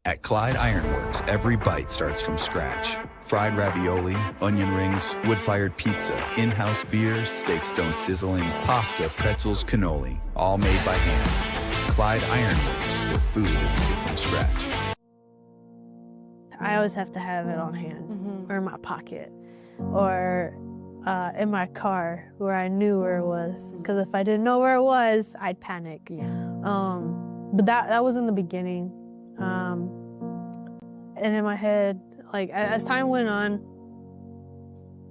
At Clyde Ironworks, every bite starts from scratch. Fried ravioli, onion rings, wood-fired pizza, in-house beers, steak stone sizzling, pasta, pretzels, cannoli, all made by hand. Clyde Ironworks, where food is made from scratch. I always have to have it on hand, or in my pocket, or in my car where I knew where it was. Because if I didn't know where it was, I'd panic. But that was in the beginning. And in my head, like as time went on,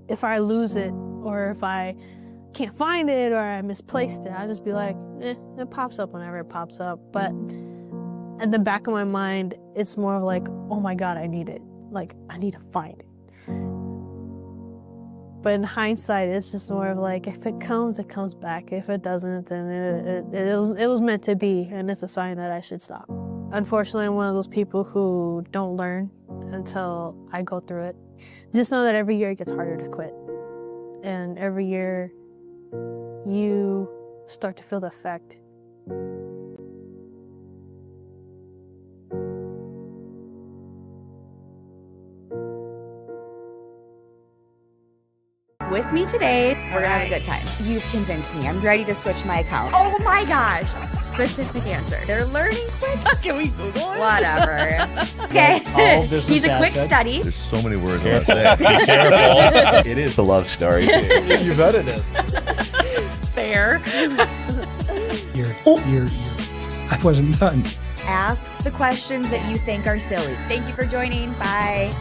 if I lose it or if I can't find it or I misplaced it, I'll just be like, it pops up whenever it pops up. But in the back of my mind, it's more of like, oh my God, I need it. Like, I need to find it. But in hindsight, it's just more of like, if it comes back. If it doesn't, then it was meant to be, and it's a sign that I should stop. Unfortunately, I'm one of those people who don't learn until I go through it. Just know that every year it gets harder to quit. And every year you start to feel the effect. With me today, we're gonna have a good time. You've convinced me. I'm ready to switch my account. Oh my gosh. Specific answer. They're learning quick. Can we Google it? Whatever. Okay. He's a quick study. There's so many words I want to say. Be careful. It is a love story. You bet it is. Fair. I wasn't done. Ask the questions that you think are silly. Thank you for joining. Bye.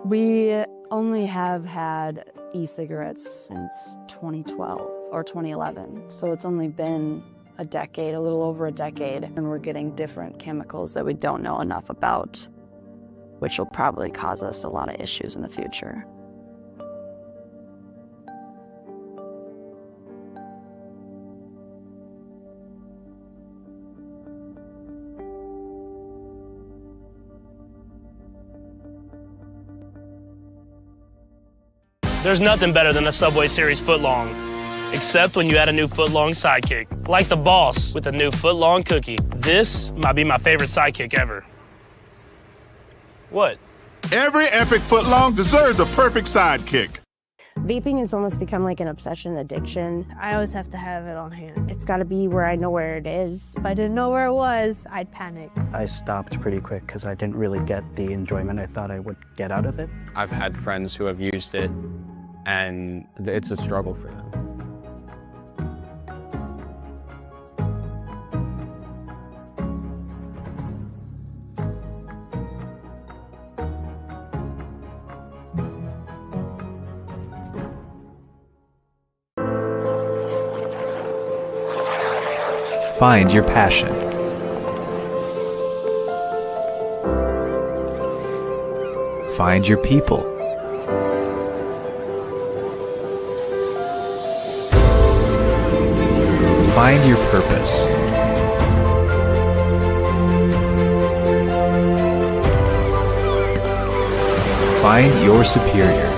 We only have had e-cigarettes since 2012 or 2011. So it's only been a decade, a little over a decade, and we're getting different chemicals that we don't know enough about, which will probably cause us a lot of issues in the future. There's nothing better than a Subway Series footlong, except when you add a new footlong sidekick, like the boss with a new footlong cookie. This might be my favorite sidekick ever. What? Every epic footlong deserves a perfect sidekick. Vaping has almost become like an obsession, addiction. I always have to have it on hand. It's got to be where I know where it is. If I didn't know where it was, I'd panic. I stopped pretty quick because I didn't really get the enjoyment I thought I would get out of it. I've had friends who have used it, and it's a struggle for them. Find your passion. Find your people. Find your purpose. Find your superior.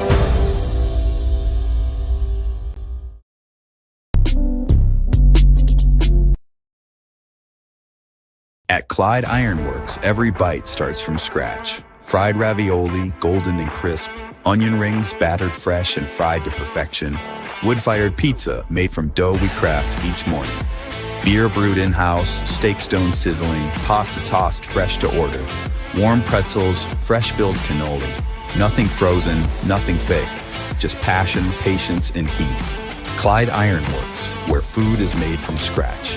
At Clyde Ironworks, every bite starts from scratch. Fried ravioli, golden and crisp, onion rings battered fresh and fried to perfection, wood-fired pizza made from dough we craft each morning, beer brewed in-house, steak stone sizzling, pasta tossed fresh to order, warm pretzels, fresh filled cannoli, nothing frozen, nothing fake, just passion, patience, and heat. Clyde Ironworks, where food is made from scratch.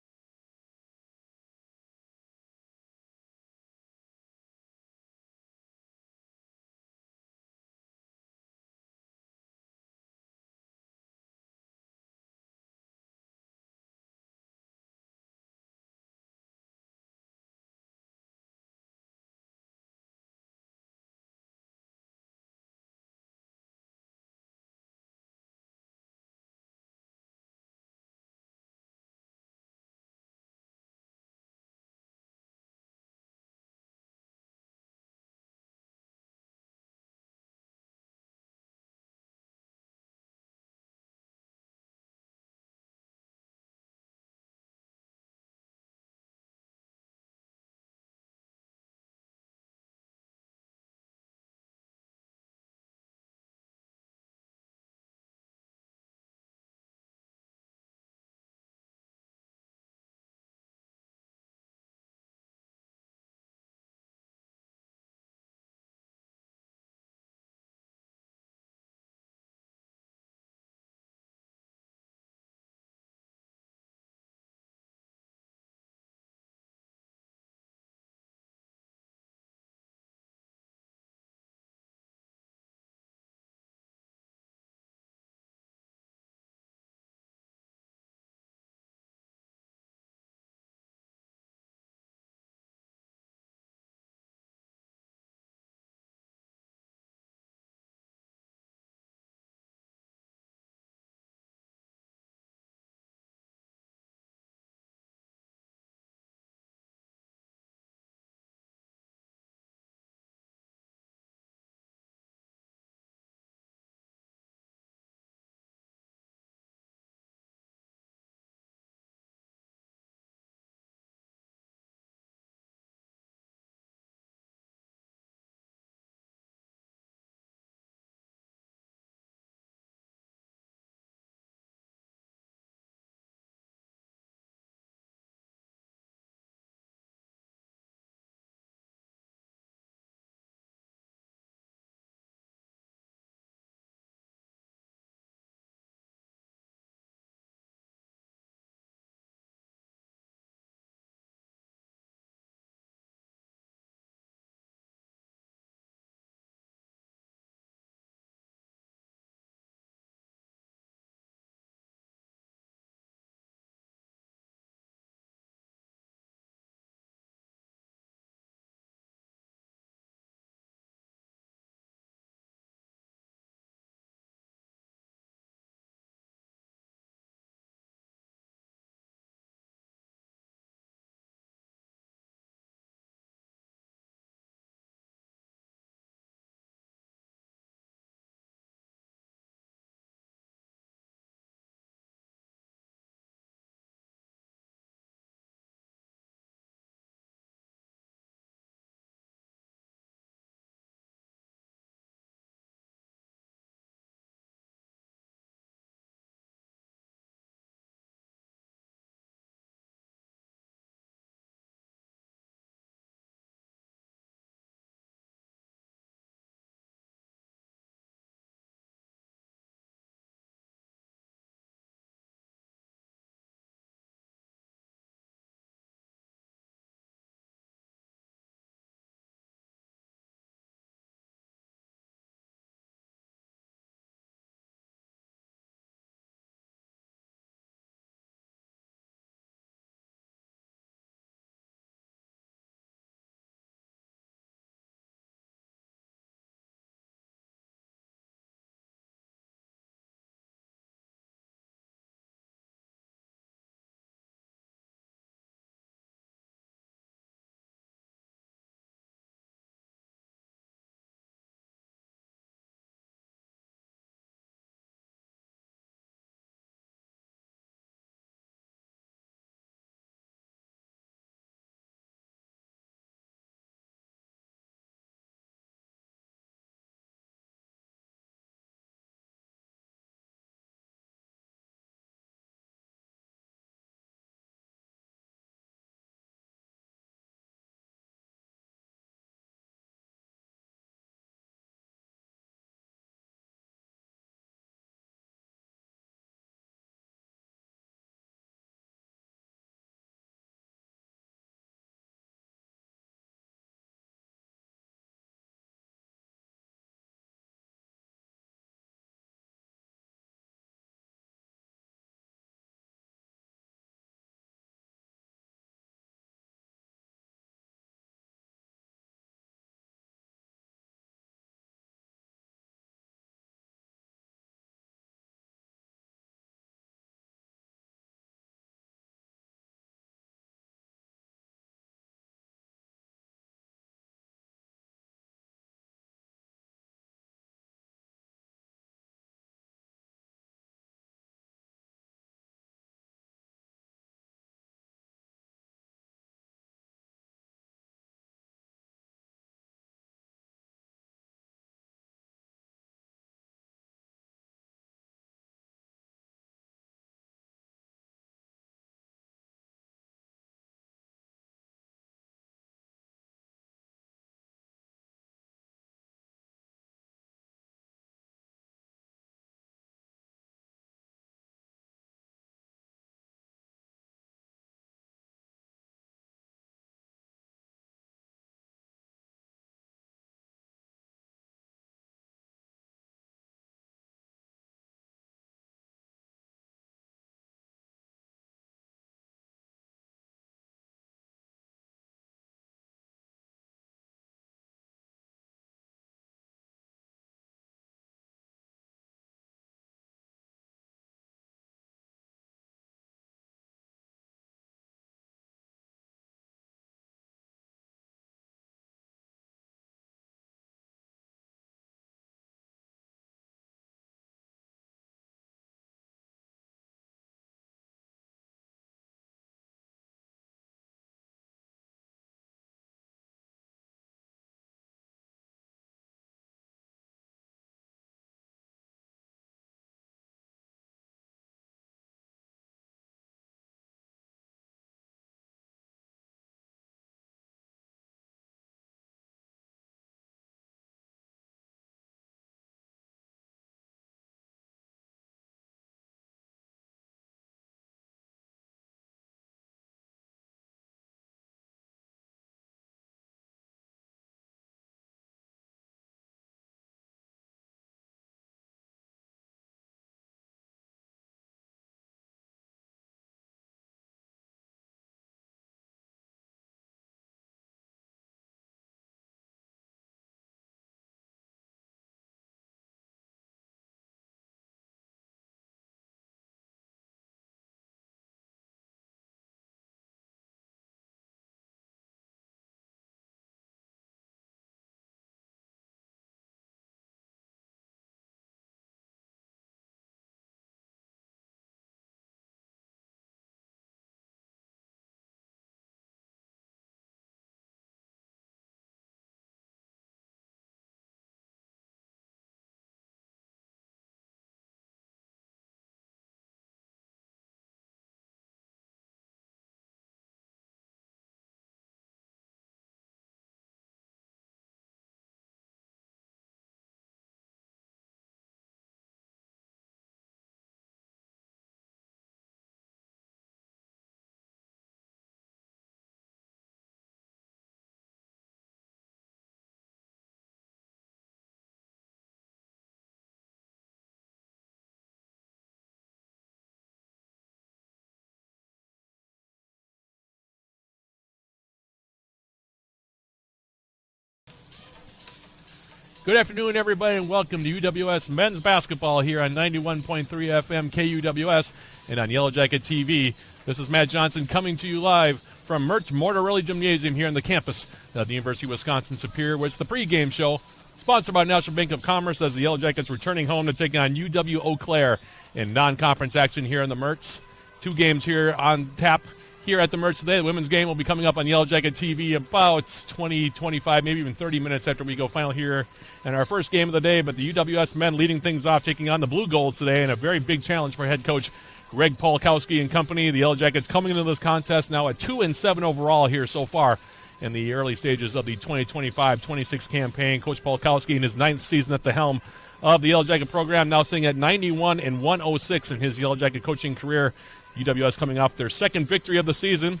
Good afternoon, everybody, and welcome to UWS men's basketball here on 91.3 FM KUWS and on Yellow Jacket TV. This is Matt Johnson coming to you live from Mertz Mortarelli Gymnasium here on the campus of the University of Wisconsin-Superior, where it's the pregame show, sponsored by National Bank of Commerce, as the Yellow Jackets returning home to take on UW-Eau Claire in non-conference action here in the Mertz. 2 games here on tap here at the Mertz today. The women's game will be coming up on Yellow Jacket TV about 20, 25, maybe even 30 minutes after we go final here in our first game of the day. But the UWS men leading things off, taking on the Blue Golds today, and a very big challenge for head coach Greg Polkowski and company. The Yellow Jackets coming into this contest now at 2-7 overall here so far in the early stages of the 2025-26 campaign. Coach Polkowski in his 9th season at the helm of the Yellow Jacket program, now sitting at 91-106 in his Yellow Jacket coaching career. UWS coming off their second victory of the season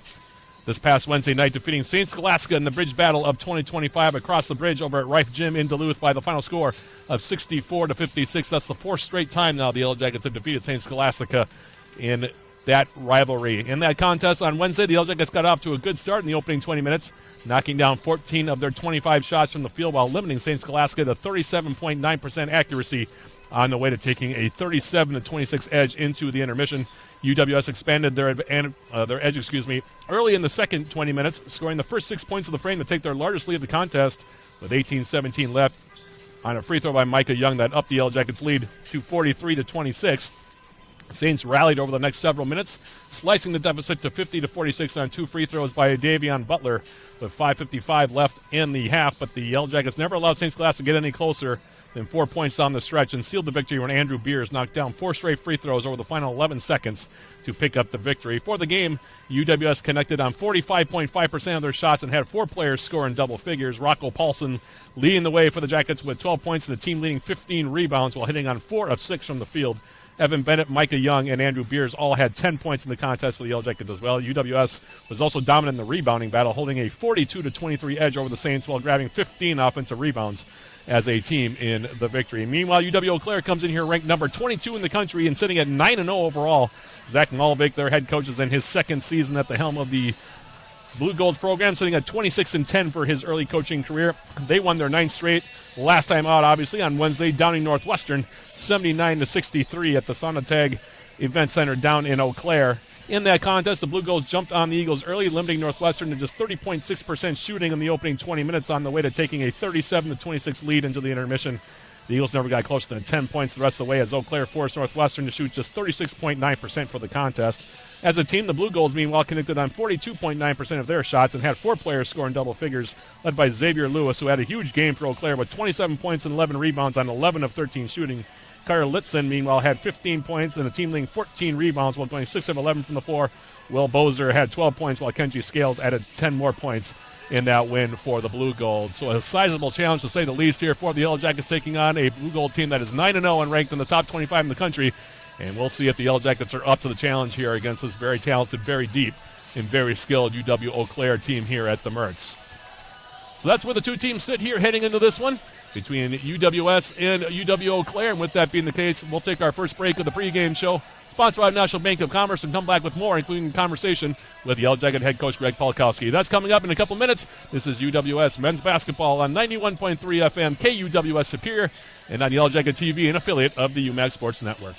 this past Wednesday night, defeating St. Scholastica in the bridge battle of 2025 across the bridge over at Rife Gym in Duluth by the final score of 64-56. That's the 4th straight time now the Yellow Jackets have defeated St. Scholastica in that rivalry. In that contest on Wednesday, the Yellow Jackets got off to a good start in the opening 20 minutes, knocking down 14 of their 25 shots from the field while limiting St. Scholastica to 37.9% accuracy on the way to taking a 37-26 edge into the intermission. UWS expanded their edge early in the second 20 minutes, scoring the first 6 points of the frame to take their largest lead of the contest with 18-17 left on a free throw by Micah Young that upped the Yellow Jackets' lead to 43-26. Saints rallied over the next several minutes, slicing the deficit to 50-46 on 2 free throws by Davion Butler with 5:55 left in the half, but the Yellow Jackets never allowed St. Scholastica to get any closer than 4 points on the stretch and sealed the victory when Andrew Beers knocked down 4 straight free throws over the final 11 seconds to pick up the victory. For the game, UWS connected on 45.5% of their shots and had 4 players score in double figures. Rocco Paulson leading the way for the Jackets with 12 points and the team leading 15 rebounds while hitting on 4 of 6 from the field. Evan Bennett, Micah Young, and Andrew Beers all had 10 points in the contest for the Yellow Jackets as well. UWS was also dominant in the rebounding battle, holding a 42-23 edge over the Saints while grabbing 15 offensive rebounds as a team in the victory. Meanwhile, UW-Eau Claire comes in here ranked number 22 in the country and sitting at 9-0 overall. Zach Malvik, their head coach, is in his second season at the helm of the Blue Golds program, sitting at 26-10 for his early coaching career. They won their 9th straight last time out, obviously, on Wednesday, downing Northwestern 79-63 at the Sonatag Event Center down in Eau Claire. In that contest, the Blue Golds jumped on the Eagles early, limiting Northwestern to just 30.6% shooting in the opening 20 minutes on the way to taking a 37-26 lead into the intermission. The Eagles never got closer than 10 points the rest of the way as Eau Claire forced Northwestern to shoot just 36.9% for the contest. As a team, the Blue Golds, meanwhile, connected on 42.9% of their shots and had 4 players score in double figures, led by Xavier Lewis, who had a huge game for Eau Claire with 27 points and 11 rebounds on 11 of 13 shooting. Kyle Litzen, meanwhile, had 15 points and the team leading 14 rebounds while going 6 of 11 from the floor. Will Bozer had 12 points while Kenji Scales added 10 more points in that win for the Blue Gold. So a sizable challenge, to say the least, here for the Yellow Jackets, taking on a Blue Gold team that is 9-0 and ranked in the top 25 in the country. And we'll see if the Yellow Jackets are up to the challenge here against this very talented, very deep, and very skilled UW-Eau Claire team here at the Mertz. So that's where the 2 teams sit here heading into this one between UWS and UW-Eau Claire. And with that being the case, we'll take our first break of the pregame show, sponsored by National Bank of Commerce, and come back with more, including a conversation with Yellow Jacket head coach Greg Polkowski. That's coming up in a couple minutes. This is UWS men's basketball on 91.3 FM KUWS Superior and on Yellow Jacket TV, an affiliate of the UMAC Sports Network.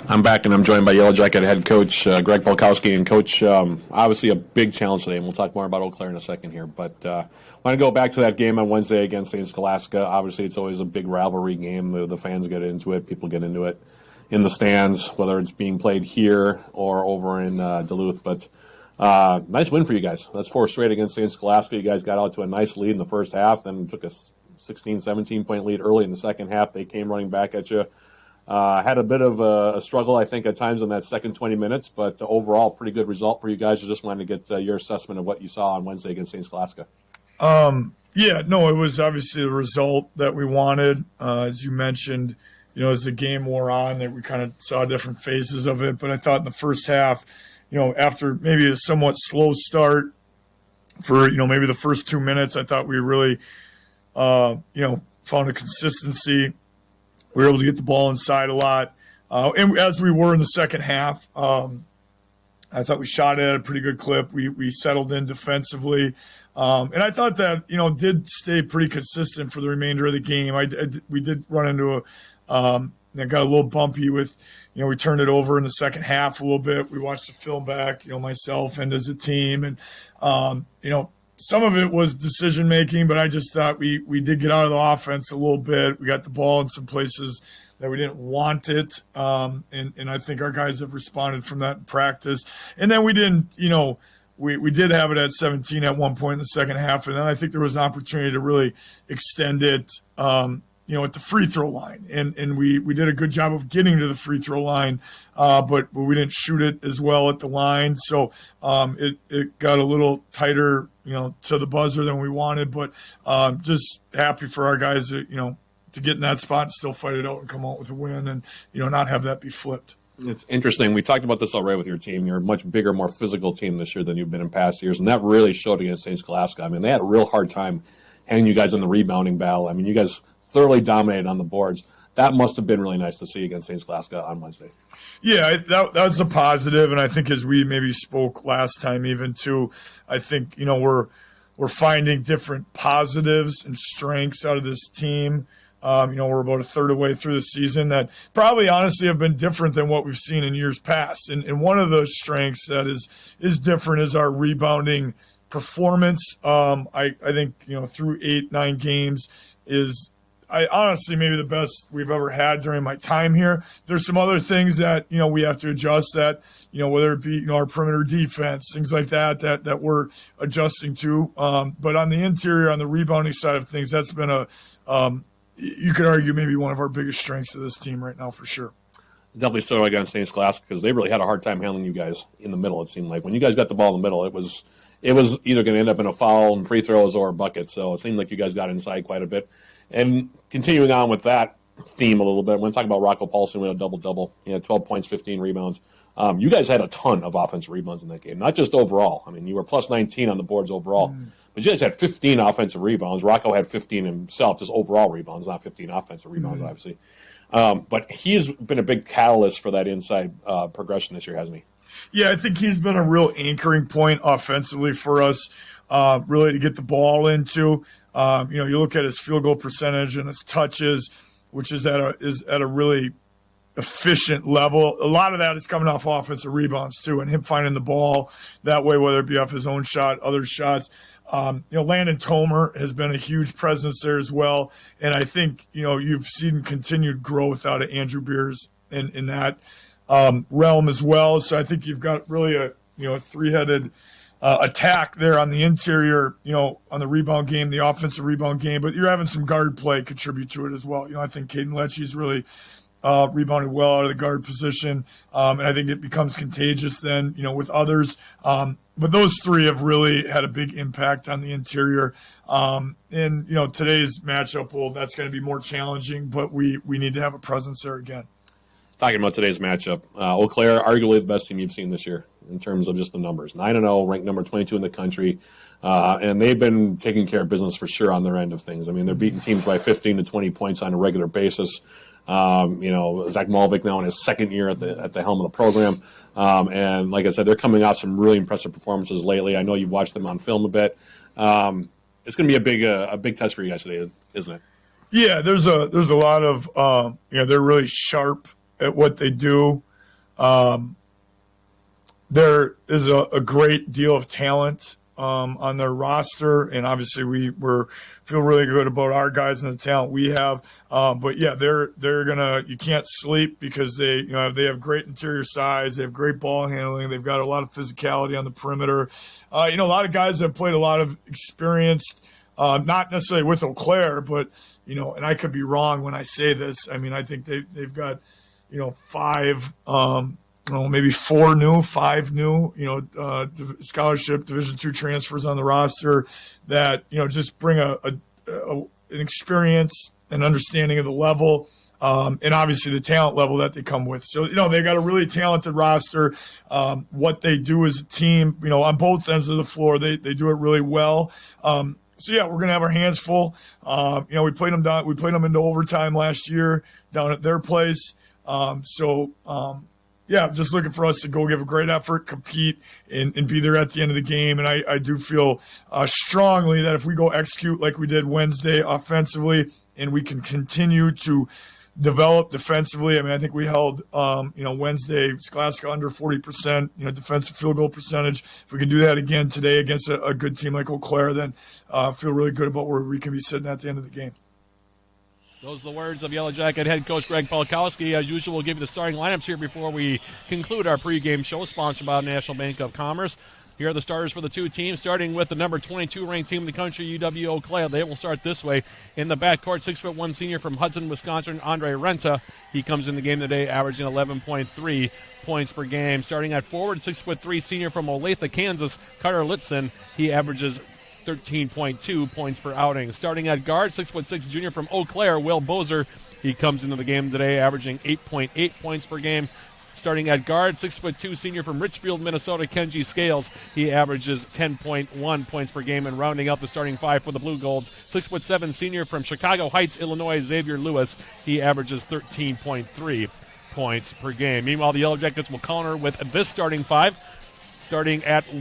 I'm back, and I'm joined by Yellow Jacket head coach Greg Polkowski. And, Coach, obviously a big challenge today, and we'll talk more about Eau Claire in a second here. But I want to go back to that game on Wednesday against St. Scholastica. Obviously, it's always a big rivalry game. The fans get into it. People get into it in the stands, whether it's being played here or over in Duluth. But nice win for you guys. That's 4 straight against St. Scholastica. You guys got out to a nice lead in the first half, then took a 16, 17-point lead early in the second half. They came running back at you. Had a bit of a struggle, I think, at times in that second 20 minutes, but overall, pretty good result for you guys. I just wanted to get your assessment of what you saw on Wednesday against St. Scholastica. It was obviously the result that we wanted. As you mentioned, as the game wore on, that we kind of saw different phases of it. But I thought in the first half, after maybe a somewhat slow start for, maybe the first 2 minutes, I thought we really, found a consistency. We were able to get the ball inside a lot. And as we were in the second half, I thought we shot it at a pretty good clip. We settled in defensively. And I thought that, did stay pretty consistent for the remainder of the game. We did run into got a little bumpy with, we turned it over in the second half a little bit. We watched the film back, myself and as a team. And, some of it was decision-making, but I just thought we did get out of the offense a little bit. We got the ball in some places that we didn't want it, and I think our guys have responded from that in practice. And then we didn't, we did have it at 17 at one point in the second half, and then I think there was an opportunity to really extend it, at the free throw line. And we did a good job of getting to the free throw line, but we didn't shoot it as well at the line. So it got a little tighter, to the buzzer than we wanted. But just happy for our guys to get in that spot and still fight it out and come out with a win and, not have that be flipped. It's interesting. We talked about this already with your team. You're a much bigger, more physical team this year than you've been in past years, and that really showed against St. Scholastica. I mean, they had a real hard time hanging you guys in the rebounding battle. I mean, you guys thoroughly dominated on the boards. That must have been really nice to see against St. Scholastica on Wednesday. Yeah, that was a positive, and I think as we maybe spoke last time even too, I think, we're finding different positives and strengths out of this team. We're about a third of the way through the season that probably honestly have been different than what we've seen in years past. And one of those strengths that is different is our rebounding performance. I think, through 8-9 games is honestly maybe the best we've ever had during my time here. There's some other things that, we have to adjust that, whether it be, our perimeter defense, things like that we're adjusting to. But on the interior, on the rebounding side of things, that's been you could argue maybe one of our biggest strengths of this team right now for sure. Definitely stood out against St. Scholastica because they really had a hard time handling you guys in the middle, it seemed like. When you guys got the ball in the middle, it was either going to end up in a foul and free throws or a bucket. So it seemed like you guys got inside quite a bit. And continuing on with that theme a little bit, when I talk about Rocco Paulson with a double-double, 12 points, 15 rebounds. You guys had a ton of offensive rebounds in that game, not just overall. I mean, you were plus 19 on the boards overall. But you guys had 15 offensive rebounds. Rocco had 15 himself, just overall rebounds, not 15 offensive rebounds, obviously. But he's been a big catalyst for that inside progression this year, hasn't he? Yeah, I think he's been a real anchoring point offensively for us, really to get the ball into. You look at his field goal percentage and his touches, which is at a really efficient level. A lot of that is coming off offensive rebounds too, and him finding the ball that way, whether it be off his own shot, other shots. Landon Tomer has been a huge presence there as well, and I think you've seen continued growth out of Andrew Beers in that realm as well. So I think you've got really a three-headed attack there on the interior, on the rebound game, the offensive rebound game, but you're having some guard play contribute to it as well. I think Caden Lecce's really rebounded well out of the guard position, and I think it becomes contagious then, with others. But those three have really had a big impact on the interior. And, today's matchup, that's going to be more challenging, but we need to have a presence there again. Talking about today's matchup, Eau Claire, arguably the best team you've seen this year in terms of just the numbers. 9-0, ranked number 22 in the country, and they've been taking care of business for sure on their end of things. I mean, they're beating teams by 15 to 20 points on a regular basis. Zach Malvik now in his second year at the helm of the program. And like I said, they're coming off some really impressive performances lately. I know you've watched them on film a bit. It's going to be a big test for you guys today, isn't it? Yeah, there's a lot of they're really sharp at what they do. there is a great deal of talent on their roster, and obviously we feel really good about our guys and the talent we have. But yeah, they're gonna, you can't sleep because they have great interior size, they have great ball handling, they've got a lot of physicality on the perimeter. A lot of guys have played a lot of experienced. Not necessarily with Eau Claire, but and I could be wrong when I say this. I mean, I think they've got five. Maybe five new, scholarship Division II transfers on the roster that, just bring an experience and understanding of the level, and obviously the talent level that they come with. So, they got a really talented roster. What they do as a team, on both ends of the floor, they do it really well. So yeah, we're gonna have our hands full. We played them into overtime last year down at their place. Yeah, just looking for us to go give a great effort, compete, and be there at the end of the game. And I do feel strongly that if we go execute like we did Wednesday offensively, and we can continue to develop defensively. I mean, I think we held, Wednesday, Scholastica under 40%, defensive field goal percentage. If we can do that again today against a good team like Eau Claire, then I feel really good about where we can be sitting at the end of the game. Those are the words of Yellow Jacket head coach Greg Polkowski. As usual, we'll give you the starting lineups here before we conclude our pregame show, sponsored by National Bank of Commerce. Here are the starters for the two teams, starting with the number 22 ranked team in the country, UW-Eau Claire. They will start this way. In the backcourt, 6'1" senior from Hudson, Wisconsin, Andre Renta. He comes in the game today averaging 11.3 points per game. Starting at forward, 6'3" senior from Olathe, Kansas, Carter Litzen. He averages 13.2 points per outing. Starting at guard, 6'6" junior from Eau Claire, Will Bozer. He comes into the game today averaging 8.8 points per game. Starting at guard, 6'2" senior from Richfield, Minnesota, Kenji Scales. He averages 10.1 points per game. And rounding out the starting five for the Blue Golds, 6'7" senior from Chicago Heights, Illinois, Xavier Lewis. He averages 13.3 points per game. Meanwhile, the Yellow Jackets will counter with this starting five. Starting at a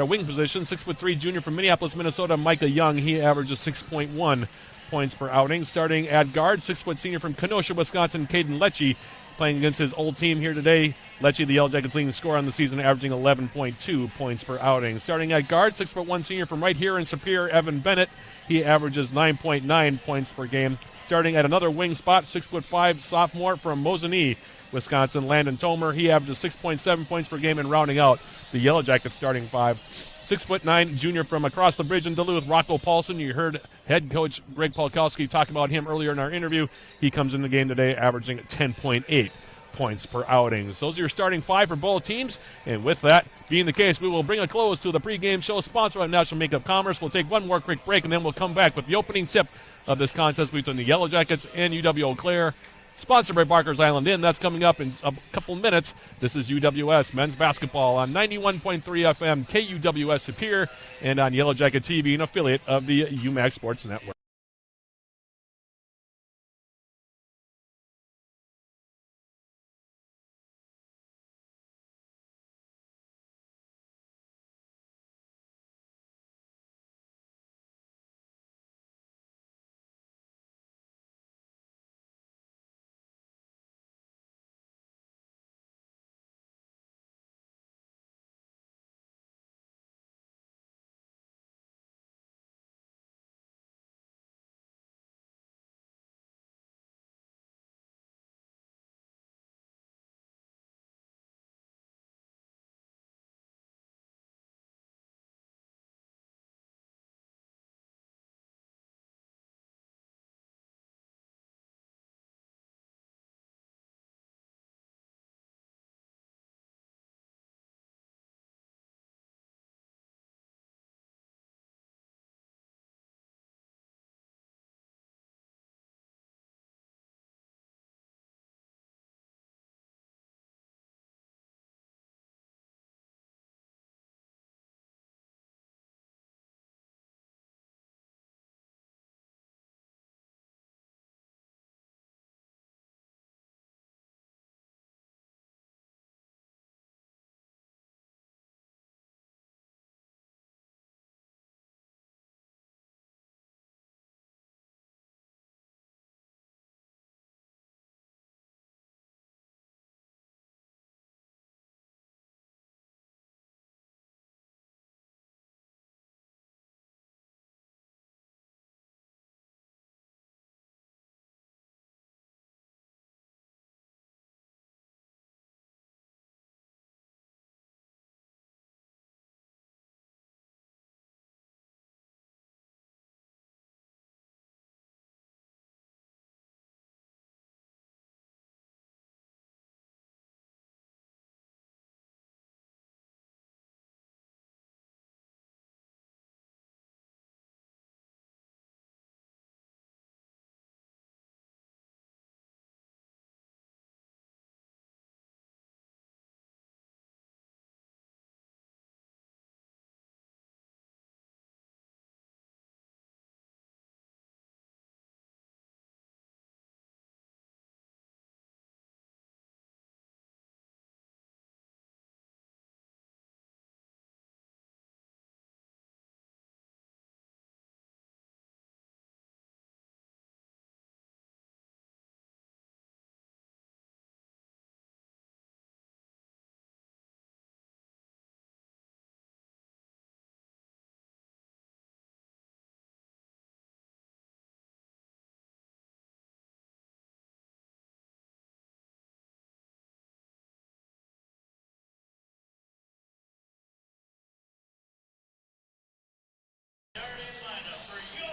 wing position, 6'3" junior from Minneapolis, Minnesota, Micah Young. He averages 6.1 points per outing. Starting at guard, 6' senior from Kenosha, Wisconsin, Caden Lecce. Playing against his old team here today. Lecce, the Yellow Jackets leading scorer on the season, averaging 11.2 points per outing. Starting at guard, 6'1" senior from right here in Superior, Evan Bennett. He averages 9.9 points per game. Starting at another wing spot, 6'5" sophomore from Mosinee, Wisconsin, Landon Tomer. He averages 6.7 points per game. And rounding out the Yellow Jackets starting five, 6'9" junior from across the bridge in Duluth, Rocco Paulson. You heard head coach Greg Polkowski talk about him earlier in our interview. He comes in the game today averaging 10.8 points per outing. So those are your starting five for both teams. And with that being the case, we will bring a close to the pregame show sponsored by National Bank of Commerce. We'll take one more quick break, and then we'll come back with the opening tip of this contest between the Yellow Jackets and UW-Eau Claire. Sponsored by Barker's Island Inn. That's coming up in a couple minutes. This is UWS men's basketball on 91.3 FM, KUWS Superior, and on Yellow Jacket TV, an affiliate of the UMAC Sports Network.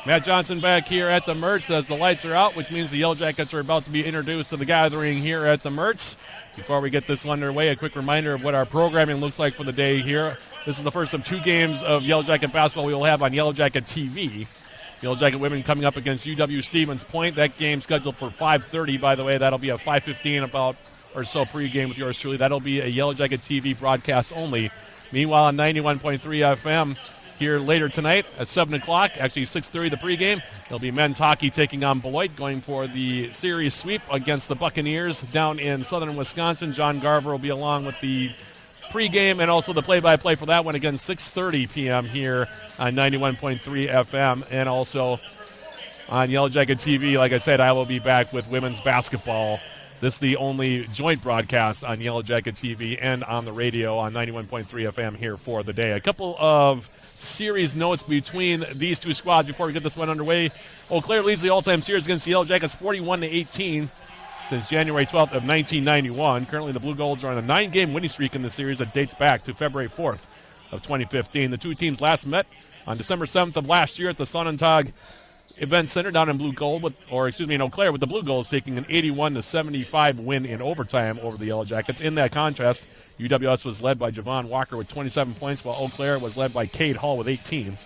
Matt Johnson back here at the Mertz as the lights are out, which means the Yellow Jackets are about to be introduced to the gathering here at the Mertz. Before we get this one underway, a quick reminder of what our programming looks like for the day here. This is the first of 2 games of Yellow Jacket basketball we will have on Yellow Jacket TV. Yellow Jacket women coming up against UW-Stevens Point. That game scheduled for 5:30, by the way. That'll be a 5:15 about or so pregame with yours truly. That'll be a Yellow Jacket TV broadcast only. Meanwhile, on 91.3 FM, here later tonight at 7 o'clock, actually 6:30 the pregame, there'll be men's hockey taking on Beloit, going for the series sweep against the Buccaneers down in southern Wisconsin. John Garver will be along with the pregame and also the play-by-play for that one, again 6:30 p.m. here on 91.3 FM, and also on Yellow Jacket TV. Like I said, I will be back with women's basketball. This is the only joint broadcast on Yellow Jacket TV and on the radio on 91.3 FM here for the day. A couple of series notes between these two squads before we get this one underway. Eau Claire leads the all-time series against the Yellow Jackets 41-18 since January 12th of 1991. Currently, the Blue Golds are on a 9-game winning streak in the series that dates back to February 4th of 2015. The two teams last met on December 7th of last year at the Sonnentag Event Center down in Eau Claire, with the Blue Golds taking an 81-75 win in overtime over the Yellow Jackets. In that contrast, UWS was led by Javon Walker with 27 points, while Eau Claire was led by Cade Hall with 18.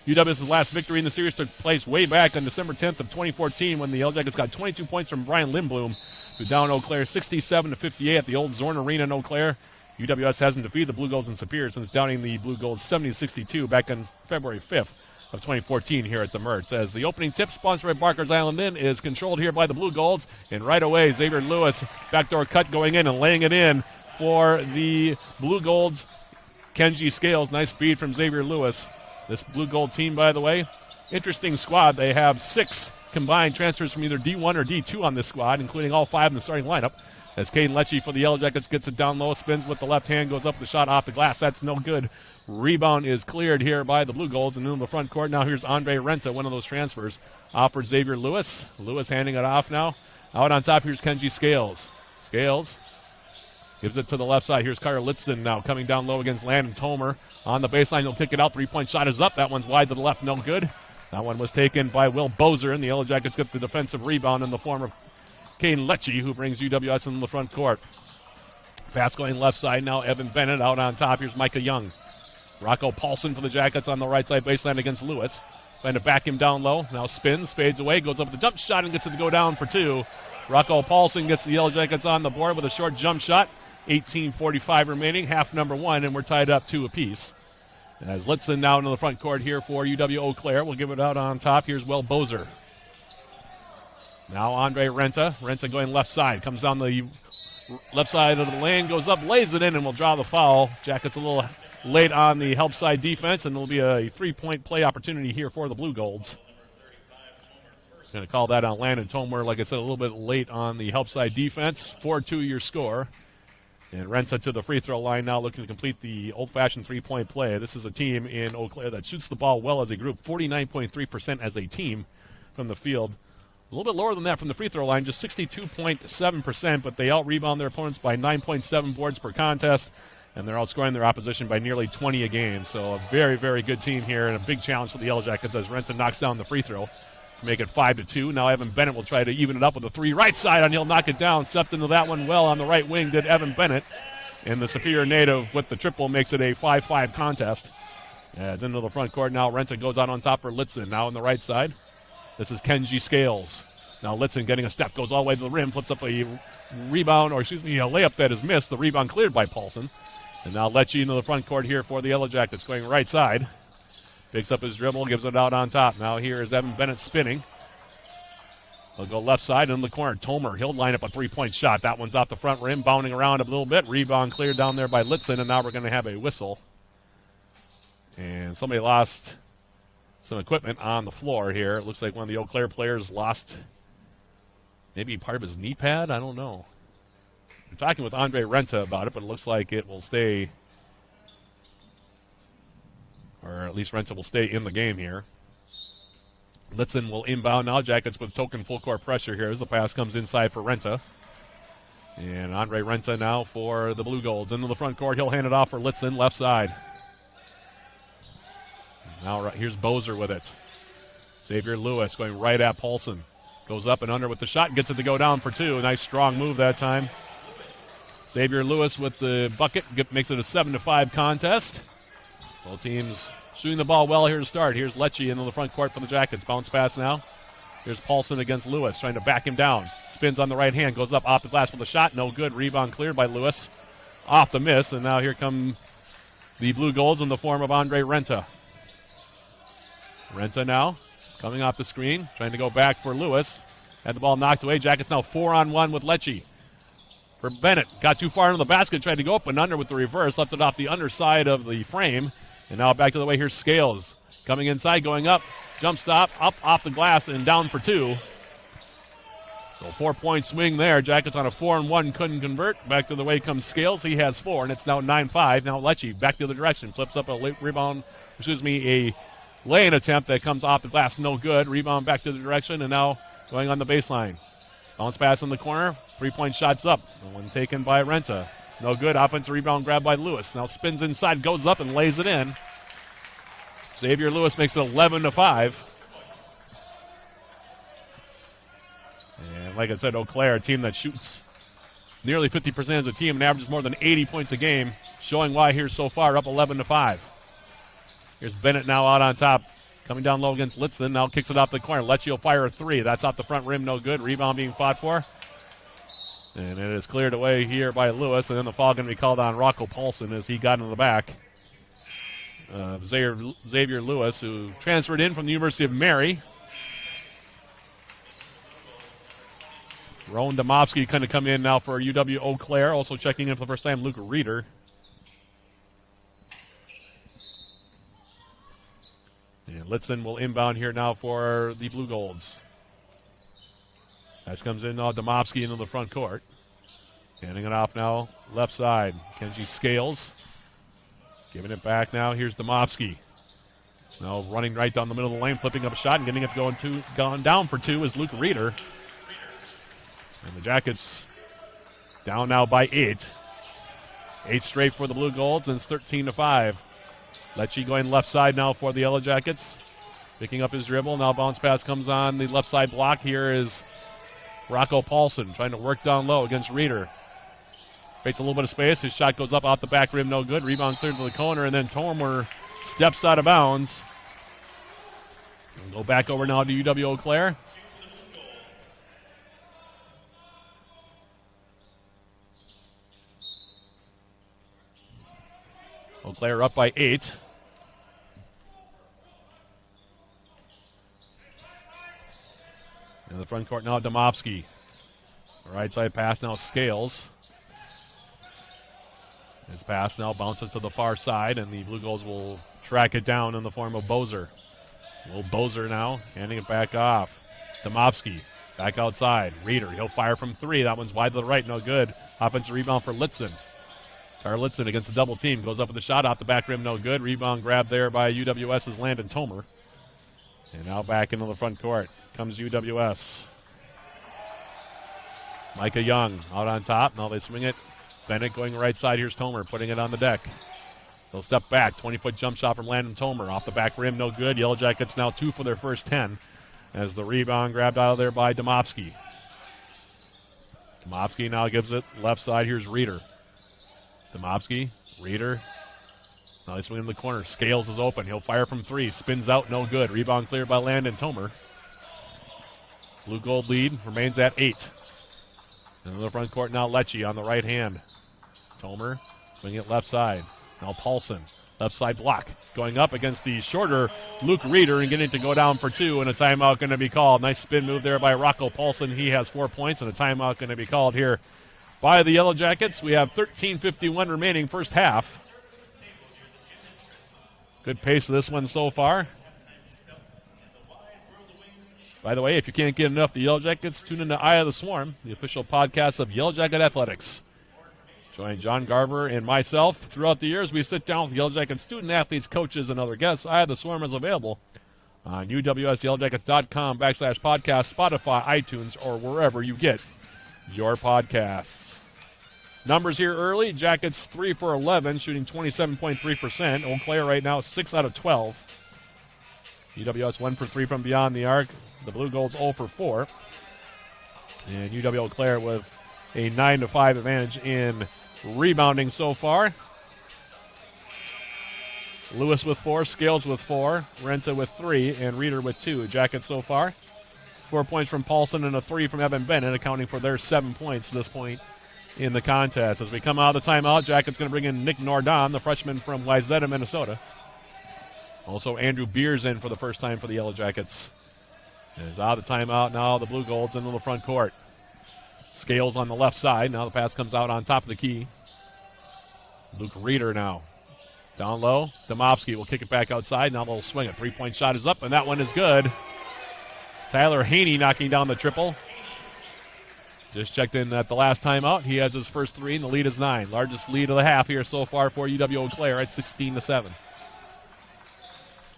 UWS's last victory in the series took place way back on December 10th of 2014 when the Yellow Jackets got 22 points from Brian Lindblom to down Eau Claire 67-58 at the old Zorn Arena in Eau Claire. UWS hasn't defeated the Blue Golds in Superior since downing the Blue Golds 70-62 back on February 5th. Of 2014 here at the Mertz. As the opening tip, sponsored by Barker's Island Inn, is controlled here by the Blue Golds. And right away, Xavier Lewis, backdoor cut going in and laying it in for the Blue Golds. Kenji Scales, nice feed from Xavier Lewis. This Blue Gold team, by the way, interesting squad. They have 6 combined transfers from either D1 or D2 on this squad, including all 5 in the starting lineup. As Caden Lecce for the Yellow Jackets gets it down low, spins with the left hand, goes up the shot off the glass. That's no good. Rebound is cleared here by the Blue Golds, and in the front court now here's Andre Renta, one of those transfers, offered Xavier Lewis. Lewis handing it off now. Out on top, here's Kenji Scales. Scales gives it to the left side. Here's Kyra Litzen now coming down low against Landon Tomer. On the baseline, he'll kick it out. 3-point shot is up. That one's wide to the left, no good. That one was taken by Will Bozer, and the Yellow Jackets get the defensive rebound in the form of Caden Lecce, who brings UWS in the front court. Pass going left side now. Evan Bennett out on top. Here's Micah Young. Rocco Paulson for the Jackets on the right side baseline against Lewis. Trying to back him down low. Now spins, fades away, goes up with the jump shot and gets it to go down for 2. Rocco Paulson gets the Yellow Jackets on the board with a short jump shot. 18:45 remaining, half number 1, and we're tied up 2 apiece. As Litzen now into the front court here for UW-Eau Claire. We'll give it out on top. Here's Will Bozer. Now Andre Renta. Renta going left side. Comes down the left side of the lane, goes up, lays it in, and will draw the foul. Jackets a little late on the help side defense, and there'll be a 3-point play opportunity here for the Blue Golds. Going to call that on Landon Tomer. Like I said, a little bit late on the help side defense. 4-2 your score. And Renta to the free throw line now, looking to complete the old-fashioned 3-point play. This is a team in Eau Claire that shoots the ball well as a group, 49.3% as a team from the field. A little bit lower than that from the free throw line, just 62.7%, but they out-rebound their opponents by 9.7 boards per contest, and they're outscoring their opposition by nearly 20 a game. So a very, very good team here, and a big challenge for the Yellow Jackets as Renta knocks down the free throw to make it 5-2. Now Evan Bennett will try to even it up with a 3 right side, and he'll knock it down. Stepped into that one well on the right wing, did Evan Bennett. And the Superior native with the triple makes it a 5-5 contest. As into the front court now, Renta goes out on top for Litzen. Now on the right side, this is Kenji Scales. Now Litzen getting a step, goes all the way to the rim, flips up a rebound, or excuse me, a layup that is missed. The rebound cleared by Paulson. And now Lecce into the front court here for the Yellow Jackets, going right side. Picks up his dribble, gives it out on top. Now here is Evan Bennett spinning. He'll go left side in the corner. Tomer, he'll line up a 3-point shot. That one's off the front rim, bounding around a little bit. Rebound cleared down there by Litzen, and now we're going to have a whistle. And somebody lost some equipment on the floor here. It looks like one of the Eau Claire players lost maybe part of his knee pad. I don't know. I'm talking with Andre Renta about it, but it looks like it will stay, or at least Renta will stay in the game here. Litzen will inbound now. Jackets with token full court pressure here as the pass comes inside for Renta. And Andre Renta now for the Blue Golds. Into the front court, he'll hand it off for Litzen, left side. Now here's Bozer with it. Xavier Lewis going right at Paulson. Goes up and under with the shot and gets it to go down for two. A nice strong move that time. Xavier Lewis with the bucket makes it a 7-5 contest. Both teams shooting the ball well here to start. Here's Lecce into the front court for the Jackets. Bounce pass now. Here's Paulson against Lewis, trying to back him down. Spins on the right hand, goes up off the glass with a shot. No good. Rebound cleared by Lewis. Off the miss, and now here come the Blue Golds in the form of Andre Renta. Renta now coming off the screen, trying to go back for Lewis. Had the ball knocked away. Jackets now 4-on-1 with Lecce. For Bennett, got too far into the basket, tried to go up and under with the reverse, left it off the underside of the frame. And now back to the way. Here's Scales coming inside, going up, jump stop, up off the glass and down for two. So 4-point swing there. Jackets on a 4-and-1, couldn't convert. Back to the way comes Scales. He has 4, and it's now 9-5. Now Lecce back the other direction, flips up a a lay-in attempt that comes off the glass, no good. Rebound back to the direction, and now going on the baseline. Bounce pass in the corner, 3-point shots up. The one taken by Renta. No good. Offensive rebound grab by Lewis. Now spins inside, goes up and lays it in. Xavier Lewis makes it 11-5. And like I said, Eau Claire, a team that shoots nearly 50% as a team and averages more than 80 points a game, showing why here so far, up 11-5. Here's Bennett now out on top, coming down low against Litzen. Now kicks it off the corner. Lecce will fire a three. That's off the front rim, no good. Rebound being fought for. And it is cleared away here by Lewis, and then the foul going to be called on Rocco Paulson as he got into the back. Xavier Lewis, who transferred in from the University of Mary. Rowan Domofsky kind of come in now for UW-Eau Claire. Also checking in for the first time, Luke Reeder. And Litzen will inbound here now for the Blue Golds. As comes in now, Domofsky into the front court. Handing it off now, left side. Kenji Scales. Giving it back now. Here's Domofsky. Now running right down the middle of the lane, flipping up a shot and getting it going down for two is Luke Reeder. And the Jackets down now by 8. 8 straight for the Blue Golds, and it's 13-5. Lecce going left side now for the Yellow Jackets. Picking up his dribble. Now bounce pass comes on the left side block. Here is Rocco Paulson trying to work down low against Reeder. Creates a little bit of space. His shot goes up off the back rim, no good. Rebound cleared to the corner, and then Tormer steps out of bounds. We'll go back over now to UW-Eau Claire. Eau Claire up by 8. In the front court now, Domofsky. Right side pass now, Scales. His pass now bounces to the far side, and the Blue Golds will track it down in the form of Bozer. Will Bozer now, handing it back off. Domofsky back outside. Reeder, he'll fire from 3. That one's wide to the right, no good. Offensive rebound for Litzen. Litzen against the double team. Goes up with a shot off the back rim, no good. Rebound grab there by UWS's Landon Tomer. And now back into the front court comes UWS. Micah Young out on top. Now they swing it. Bennett going right side. Here's Tomer putting it on the deck. They'll step back. 20-foot jump shot from Landon Tomer. Off the back rim, no good. Yellow Jackets now 2 for their first 10 as the rebound grabbed out of there by Domofsky. Domofsky now gives it left side. Here's Reeder. Domofsky, Reeder. Now they swing in the corner. Scales is open. He'll fire from 3. Spins out, no good. Rebound cleared by Landon Tomer. Blue Gold lead remains at 8. In the front court now, Lecce on the right hand. Tomer swinging it left side. Now Paulson, left side block. Going up against the shorter Luke Reeder and getting it to go down for 2, and a timeout going to be called. Nice spin move there by Rocco Paulson. He has 4 points, and a timeout going to be called here by the Yellow Jackets. We have 13:51 remaining first half. Good pace of this one so far. By the way, if you can't get enough of the Yellow Jackets, tune in to Eye of the Swarm, the official podcast of Yellow Jacket Athletics. Join John Garver and myself throughout the years. We sit down with Yellow Jackets student athletes, coaches, and other guests. Eye of the Swarm is available on uwsyellowjackets.com/podcast, Spotify, iTunes, or wherever you get your podcasts. Numbers here early. Jackets 3 for 11, shooting 27.3%. Eau Claire right now 6 out of 12. UW-Eau's 1 for 3 from beyond the arc. The Blue Gold's 0 for 4. And UW-Eau Claire with a 9-5 advantage in rebounding so far. Lewis with 4, Scales with 4, Renta with 3, and Reeder with 2. Jackets so far. 4 points from Paulson and a 3 from Evan Bennett, accounting for their 7 points at this point in the contest. As we come out of the timeout, Jackets going to bring in Nick Nordon, the freshman from Wayzata, Minnesota. Also, Andrew Beers in for the first time for the Yellow Jackets. And is out of the timeout now. The Blue Golds into the front court. Scales on the left side. Now the pass comes out on top of the key. Luke Reeder now. Down low. Domofsky will kick it back outside. Now they'll swing it. 3-point shot is up, and that one is good. Tyler Haney knocking down the triple. Just checked in at the last timeout. He has his first 3, and the lead is 9. Largest lead of the half here so far for UW-Eau Claire at 16-7.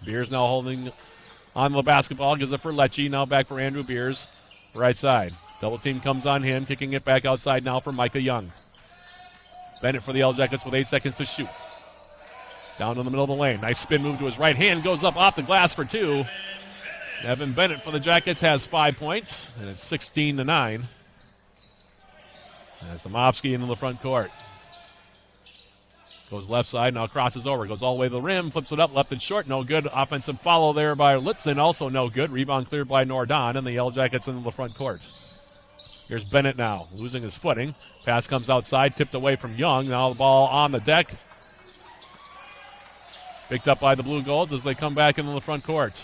Beers now holding on the basketball. Gives it for Lecce. Now back for Andrew Beers. Right side. Double team comes on him. Kicking it back outside now for Micah Young. Bennett for the Yellow Jackets with 8 seconds to shoot. Down in the middle of the lane. Nice spin move to his right hand. Goes up off the glass for 2. Evan Bennett for the Jackets has 5 points. And it's 16-9. As Domofsky into the front court. Goes left side, now crosses over. Goes all the way to the rim, flips it up, left and short. No good. Offensive follow there by Litzen, also no good. Rebound cleared by Nordon, and the Yellow Jackets into the front court. Here's Bennett now, losing his footing. Pass comes outside, tipped away from Young. Now the ball on the deck. Picked up by the Blue Golds as they come back into the front court.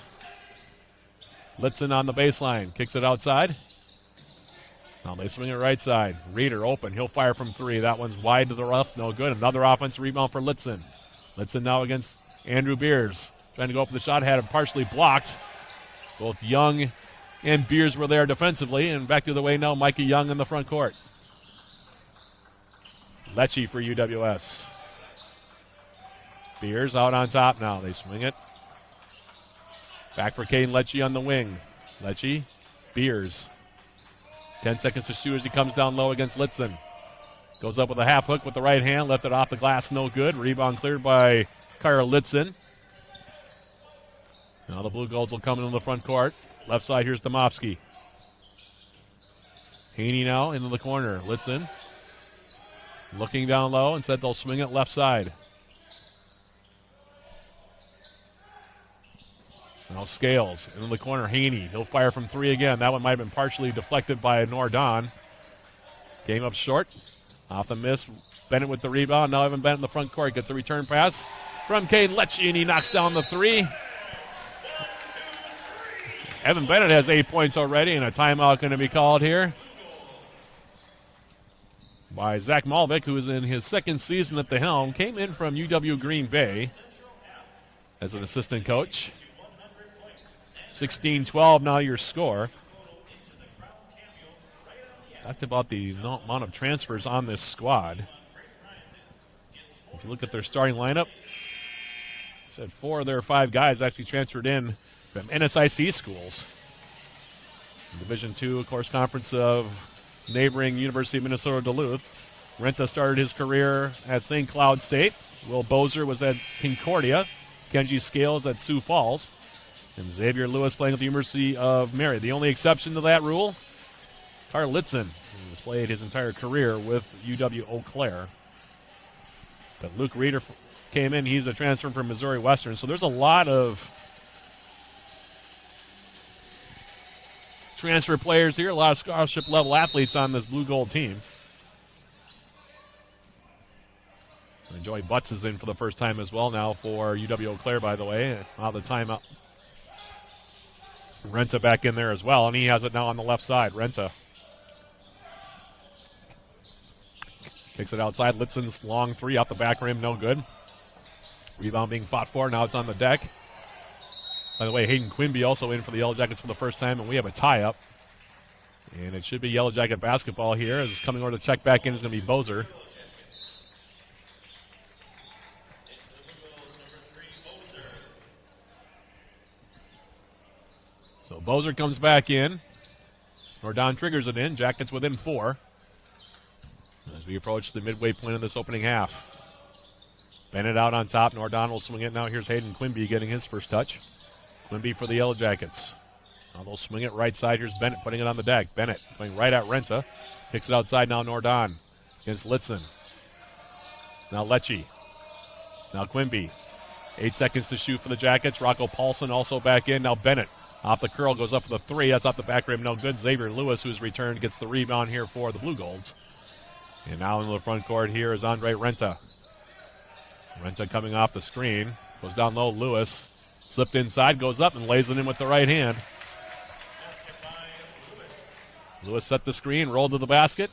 Litzen on the baseline, kicks it outside. Now they swing it right side. Reeder open. He'll fire from 3. That one's wide to the rough. No good. Another offensive rebound for Litzen. Litzen now against Andrew Beers. Trying to go up with the shot. Had it partially blocked. Both Young and Beers were there defensively. And back the other way now, Mikey Young in the front court. Lecce for UWS. Beers out on top now. They swing it. Back for Caden Lecce on the wing. Lecce, Beers. 10 seconds to shoot as he comes down low against Litzen. Goes up with a half hook with the right hand. Left it off the glass, no good. Rebound cleared by Kyra Litzen. Now the Blue Golds will come into the front court. Left side, here's Domofsky. Haney now into the corner. Litzen looking down low and said they'll swing it left side. Now Scales into the corner. Haney, he'll fire from 3 again. That one might have been partially deflected by Nordon. Game up short. Off the miss. Bennett with the rebound. Now Evan Bennett in the front court. Gets a return pass from Caden Lecce, and he knocks down the 3. Evan Bennett has 8 points already, and a timeout going to be called here by Zach Malvik, who is in his second season at the helm. Came in from UW Green Bay as an assistant coach. 16-12 now your score. Talked about the amount of transfers on this squad. If you look at their starting lineup, said 4 of their 5 guys actually transferred in from NSIC schools. Division II, of course, conference of neighboring University of Minnesota Duluth. Renta started his career at St. Cloud State. Will Bozer was at Concordia. Kenji Scales at Sioux Falls. And Xavier Lewis playing at the University of Mary. The only exception to that rule, Carl Litzen, who has played his entire career with UW-Eau Claire. But Luke Reeder came in. He's a transfer from Missouri Western. So there's a lot of transfer players here, a lot of scholarship-level athletes on this blue-gold team. And Joey Butts is in for the first time as well now for UW-Eau Claire, by the way. Out of the timeout. Renta back in there as well, and he has it now on the left side. Renta kicks it outside. Litzen's long 3 out the back rim, no good. Rebound being fought for. Now it's on the deck. By the way, Hayden Quimby also in for the Yellow Jackets for the first time, and we have a tie-up. And it should be Yellow Jacket basketball here. As coming over to check back in is going to be Bozer. So Bozer comes back in. Nordon triggers it in. Jackets within 4. As we approach the midway point of this opening half. Bennett out on top. Nordon will swing it now. Here's Hayden Quimby getting his first touch. Quimby for the Yellow Jackets. Now they'll swing it right side. Here's Bennett putting it on the deck. Bennett going right at Renta. Kicks it outside now. Nordon against Litzen. Now Lecce. Now Quimby. 8 seconds to shoot for the Jackets. Rocco Paulson also back in. Now Bennett off the curl, goes up for the three. That's off the back rim. No good. Xavier Lewis, who's returned, gets the rebound here for the Blue Golds. And now into the front court here is Andre Renta. Renta coming off the screen. Goes down low. Lewis slipped inside, goes up and lays it in with the right hand. Lewis set the screen, rolled to the basket.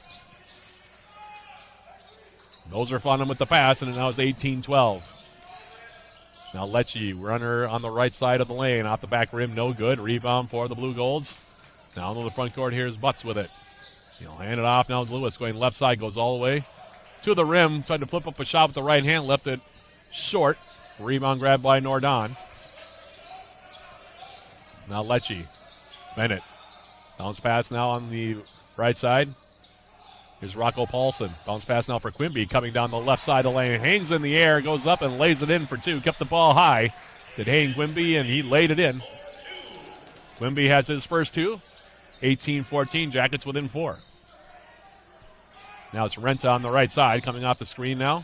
Moser found him with the pass, and now it's 18-12. Now Lecce, runner on the right side of the lane, off the back rim, no good. Rebound for the Blue Golds. Now into the front court, here's Butts with it. He'll hand it off. Now Lewis going left side, goes all the way to the rim, tried to flip up a shot with the right hand, left it short. Rebound grabbed by Nordon. Now Lecce. Bennett. Bounce pass now on the right side. Here's Rocco Paulson. Bounce pass now for Quimby, coming down the left side of the lane. Hangs in the air, goes up and lays it in for two. Kept the ball high. Did Hayden Quimby, and he laid it in. Quimby has his first two. 18-14, Jackets within 4. Now it's Renta on the right side, coming off the screen now.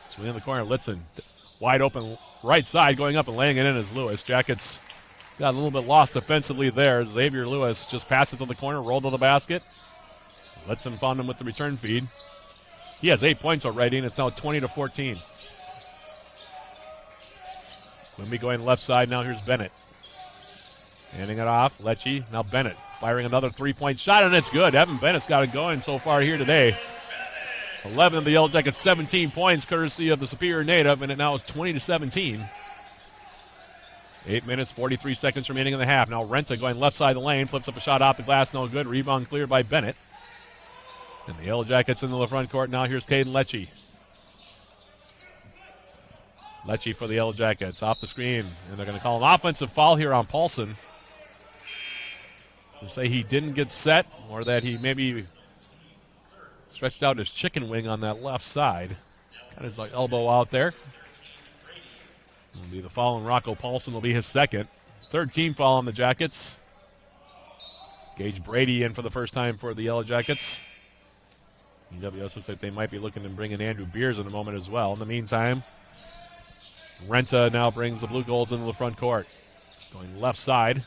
Swing in the corner, Litzen. Wide open right side, going up and laying it in is Lewis. Jackets got a little bit lost defensively there. Xavier Lewis just passed it to the corner, rolled to the basket. Litzen found him with the return feed. He has 8 points already, and it's now 20-14. Quimby going left side now. Here's Bennett. Handing it off. Lecce. Now Bennett firing another three-point shot, and it's good. Evan Bennett's got it going so far here today. 11 of the Yellow Jackets, 17 points, courtesy of the Superior Native, and it now is 20-17. 8 minutes, 43 seconds remaining in the half. Now Renta going left side of the lane, flips up a shot off the glass, no good. Rebound cleared by Bennett. And the Yellow Jackets into the front court. Now here's Caden Lecce. Lecce for the Yellow Jackets. Off the screen. And they're going to call an offensive foul here on Paulson. They say he didn't get set, or that he maybe stretched out his chicken wing on that left side. Got his elbow out there. It'll be the foul on Rocco Paulson. Will be his second. Third team foul on the Jackets. Gage Brady in for the first time for the Yellow Jackets. UW looks like they might be looking to bring in Andrew Beers in a moment as well. In the meantime, Renta now brings the Blue Golds into the front court. Going left side.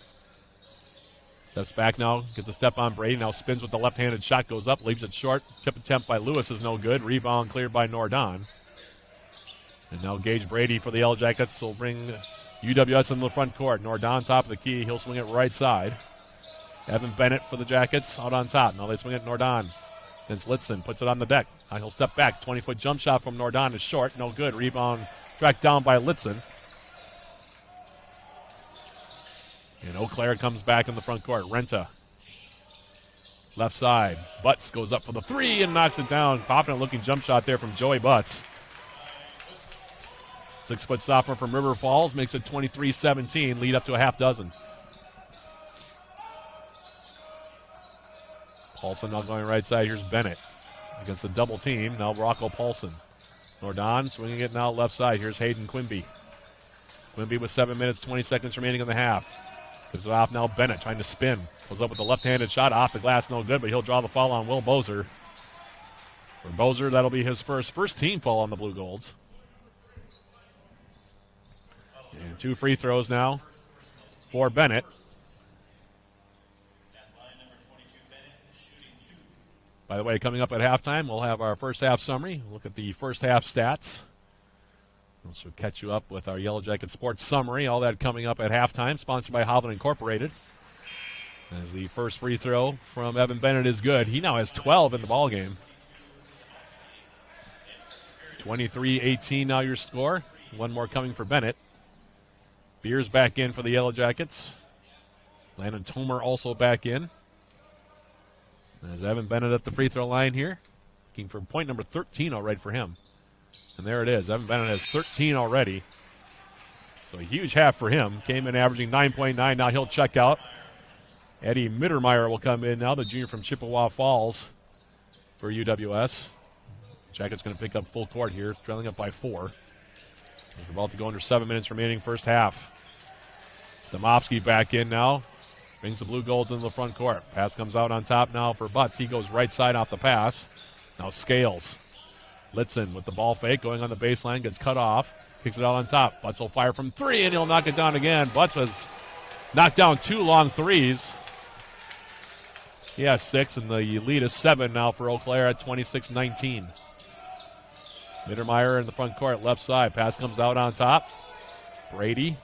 Steps back now, gets a step on Brady, now spins with the left-handed shot, goes up, leaves it short. Tip attempt by Lewis is no good. Rebound cleared by Nordon. And now Gage Brady for the Yellow Jackets will bring UWS into the front court. Nordon top of the key, he'll swing it right side. Evan Bennett for the Jackets out on top. Now they swing it Nordon. Against Litzen, puts it on the deck. Now he'll step back. 20-foot jump shot from Nordon is short. No good. Rebound tracked down by Litzen. And Eau Claire comes back in the front court. Renta. Left side. Butts goes up for the three and knocks it down. Confident-looking jump shot there from Joey Butts. 6-foot sophomore from River Falls makes it 23-17. Lead up to a half dozen. Paulson now going right side. Here's Bennett against the double team. Now Rocco Paulson. Nordon swinging it now left side. Here's Hayden Quimby. Quimby with 7 minutes, 20 seconds remaining in the half. Gives it off now Bennett trying to spin. Goes up with a left-handed shot off the glass, no good, but he'll draw the foul on Will Bozer. For Bozer, that'll be his first team foul on the Blue Golds. And 2 free throws now for Bennett. By the way, coming up at halftime, we'll have our first half summary. Look at the first half stats. Also catch you up with our Yellow Jacket Sports Summary. All that coming up at halftime, sponsored by Hovland Incorporated. As the first free throw from Evan Bennett is good. He now has 12 in the ballgame. 23-18 now your score. One more coming for Bennett. Beers back in for the Yellow Jackets. Landon Tomer also back in. As Evan Bennett at the free throw line here. Looking for point number 13 already for him. And there it is. Evan Bennett has 13 already. So a huge half for him. Came in averaging 9.9. Now he'll check out. Eddie Mittermeier will come in now, the junior from Chippewa Falls for UWS. Jackets going to pick up full court here, trailing up by 4. We're about to go under 7 minutes remaining first half. Domofsky back in now. Brings the Blue Golds into the front court. Pass comes out on top now for Butts. He goes right side off the pass. Now Scales. Litzen with the ball fake. Going on the baseline. Gets cut off. Kicks it out on top. Butts will fire from three, and he'll knock it down again. Butts has knocked down 2 long threes. He has 6, and the lead is 7 now for Eau Claire at 26-19. Mittermeier in the front court, left side. Pass comes out on top. Brady.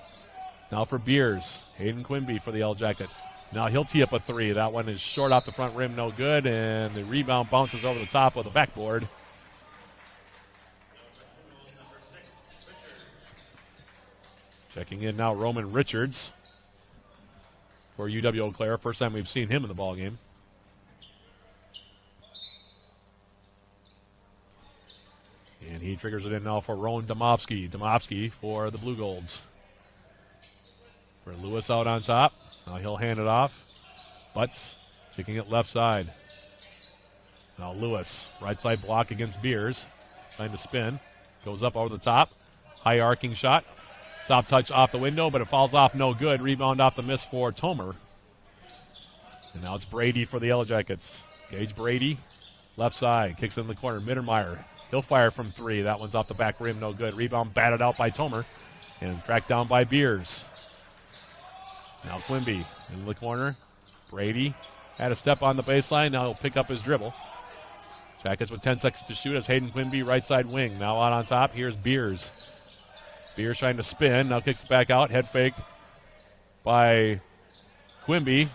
Now for Beers. Hayden Quimby for the Yellow Jackets. Now he'll tee up a 3. That one is short off the front rim, no good, and the rebound bounces over the top of the backboard. Checking in now, Roman Richards for UW-Eau Claire. First time we've seen him in the ballgame. And he triggers it in now for Rowan Domofsky. Domofsky for the Blue Golds. For Lewis out on top. Now he'll hand it off. Butts kicking it left side. Now Lewis, right side block against Beers. Trying to spin. Goes up over the top. High arcing shot. Soft touch off the window, but it falls off no good. Rebound off the miss for Tomer. And now it's Brady for the Yellow Jackets. Gage Brady, left side. Kicks in the corner. Mittermeier. He'll fire from 3. That one's off the back rim, no good. Rebound batted out by Tomer. And tracked down by Beers. Now Quimby in the corner. Brady had a step on the baseline. Now he'll pick up his dribble. Jackets with 10 seconds to shoot as Hayden Quimby, right side wing. Now out on top, here's Beers. Beers trying to spin. Now kicks it back out. Head fake by Quimby.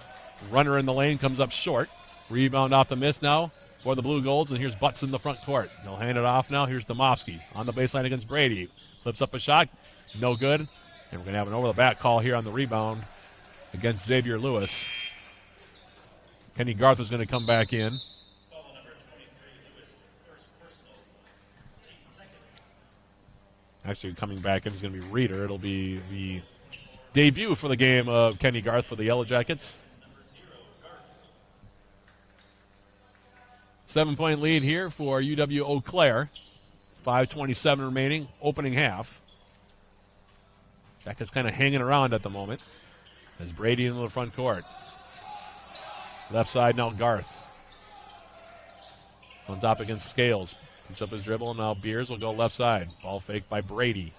Runner in the lane comes up short. Rebound off the miss now for the Blue Golds. And here's Butts in the front court. They'll hand it off now. Here's Domofsky on the baseline against Brady. Flips up a shot. No good. And we're going to have an over-the-back call here on the rebound against Xavier Lewis. Kenny Garth is going to come back in. Actually, coming back in is going to be Reeder. It'll be the debut for the game of Kenny Garth for the Yellow Jackets. 7-point lead here for UW-Eau Claire. 5:27 remaining, opening half. Jackets kind of hanging around at the moment as Brady into the front court. Left side now Garth. On top against Scales. Picks up his dribble, and now Beers will go left side. Ball fake by Brady.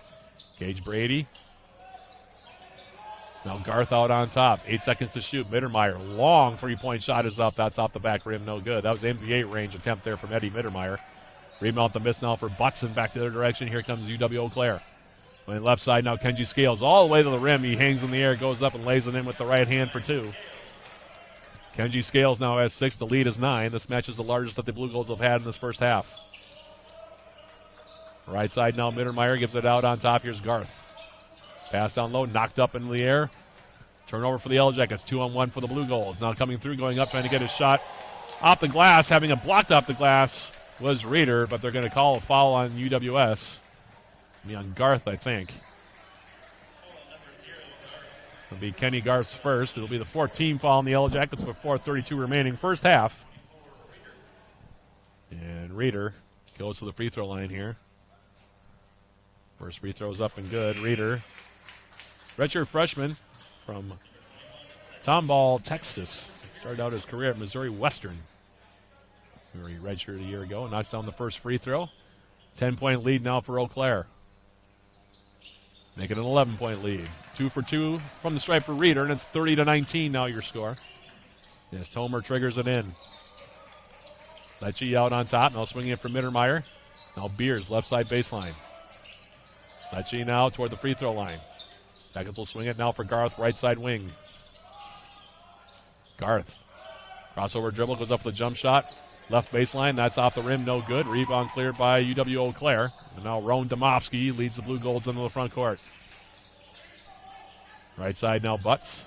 Gage Brady. Now Garth out on top. 8 seconds to shoot. Mittermeier. Long three-point shot is up. That's off the back rim. No good. That was NBA range attempt there from Eddie Mittermeier. Rebound the miss now for Butts and back the other direction. Here comes UW-Eau Claire. On left side now, Kenji Scales all the way to the rim. He hangs in the air, goes up and lays it in with the right hand for 2. Kenji Scales now has 6. The lead is 9. This match is the largest that the Blue Golds have had in this first half. Right side now, Mittermeier gives it out on top. Here's Garth. Pass down low, knocked up into the air. Turnover for the Yellow Jackets. 2-on-1 for the Blue Golds. Now coming through, going up, trying to get his shot off the glass. Having it blocked off the glass was Reeder, but they're going to call a foul on UWS. It'll be on Garth, I think. It'll be Kenny Garth's first. It'll be the 14th foul on the Yellow Jackets with 4:32 remaining first half. And Reeder goes to the free throw line here. First free throw's up and good. Reeder, redshirt freshman from Tomball, Texas. Started out his career at Missouri Western, where he redshirted a year ago. Knocks down the first free throw. 10-point lead now for Eau Claire. Make it an 11-point lead. 2 for 2 from the stripe for Reeder, and it's 30-19 now your score. Yes, Tomer triggers it in. Lecce out on top. Now swinging it for Mittermeier. Now Beers, left side baseline. Lecce now toward the free throw line. Jackets will swing it now for Garth, right side wing. Garth. Crossover dribble, goes up for the jump shot. Left baseline, that's off the rim, no good. Rebound cleared by UW-Eau Claire. And now Rowan Domofsky leads the Blue Golds into the front court. Right side now Butts.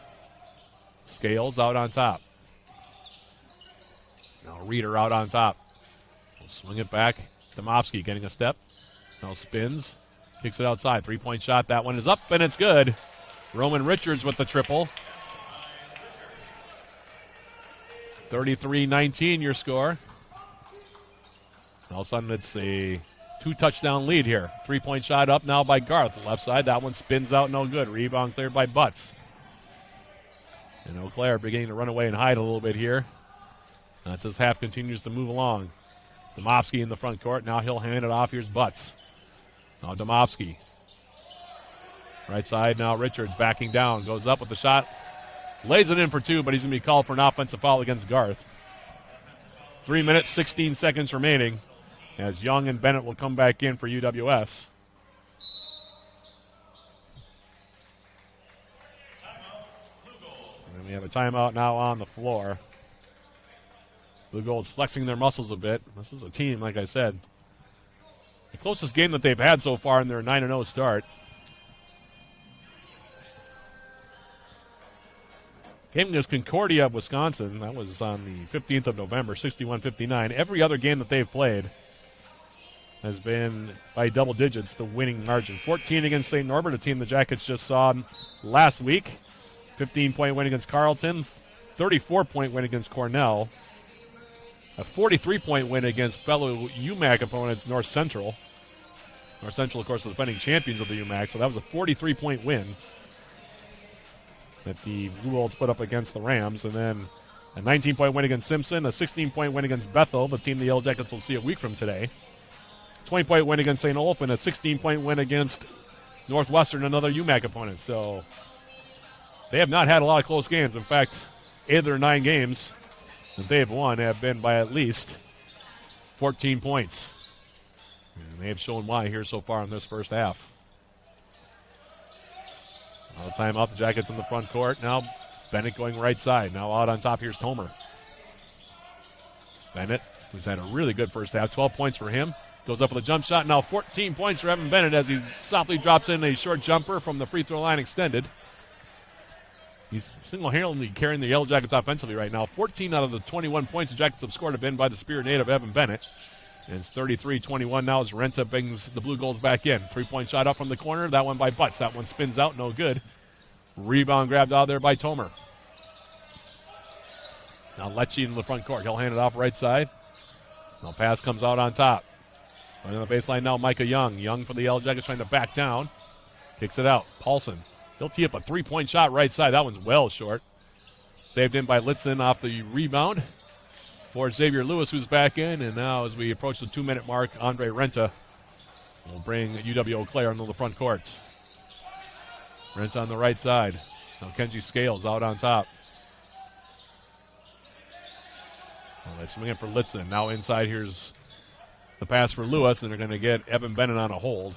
Scales out on top. Now Reeder out on top. We'll swing it back. Domofsky getting a step. Now spins. Kicks it outside. 3-point shot. That one is up, and it's good. Roman Richards with the triple. 33-19 your score. All of a sudden, it's a 2-touchdown lead here. 3-point shot up now by Garth. Left side. That one spins out, no good. Rebound cleared by Butts. And Eau Claire beginning to run away and hide a little bit here. As this half continues to move along. Domofsky in the front court. Now he'll hand it off. Here's Butts. Now Domofsky. Right side now Richards backing down. Goes up with the shot. Lays it in for two, but he's going to be called for an offensive foul against Garth. 3 minutes, 16 seconds remaining as Young and Bennett will come back in for UWS. And we have a timeout now on the floor. Blue Gold's flexing their muscles a bit. This is a team, like I said, the closest game that they've had so far in their 9-0 start. Game against Concordia of Wisconsin. That was on the 15th of November, 61-59. Every other game that they've played has been by double digits, the winning margin. 14 against St. Norbert, a team the Jackets just saw last week. 15-point win against Carleton. 34-point win against Cornell. A 43-point win against fellow UMAC opponents, North Central. North Central, of course, the defending champions of the UMAC, so that was a 43-point win that the Blue Wolves put up against the Rams. And then a 19-point win against Simpson, a 16-point win against Bethel, the team the Yellow Jackets will see a week from today. 20-point win against St. Olaf, and a 16-point win against Northwestern, another UMAC opponent. So they have not had a lot of close games. In fact, 8 of their 9 games that they have won have been by at least 14 points. And they have shown why here so far in this first half. Another timeout, the Jackets in the front court. Now Bennett going right side. Now out on top, here's Tomer. Bennett, who's had a really good first half, 12 points for him. Goes up with a jump shot. Now 14 points for Evan Bennett as he softly drops in a short jumper from the free throw line extended. He's single-handedly carrying the Yellow Jackets offensively right now. 14 out of the 21 points the Jackets have scored have been by the Spirit native Evan Bennett. And it's 33-21 now as Renta brings the Blue Goals back in. 3-point shot up from the corner. That one by Butts. That one spins out. No good. Rebound grabbed out there by Tomer. Now Lecce in the front court. He'll hand it off right side. Now pass comes out on top. Right on the baseline now, Micah Young. Young for the Yellow Jackets trying to back down. Kicks it out. Paulson. He'll tee up a 3-point shot right side. That one's well short. Saved in by Litzen off the rebound for Xavier Lewis, who's back in. And now as we approach the 2-minute mark, Andre Renta will bring UW-Eau Claire into the front court. Renta on the right side. Now Kenji Scales out on top. Well, they swing it for Litzen. Now inside, here's the pass for Lewis, and they're going to get Evan Bennett on a hold.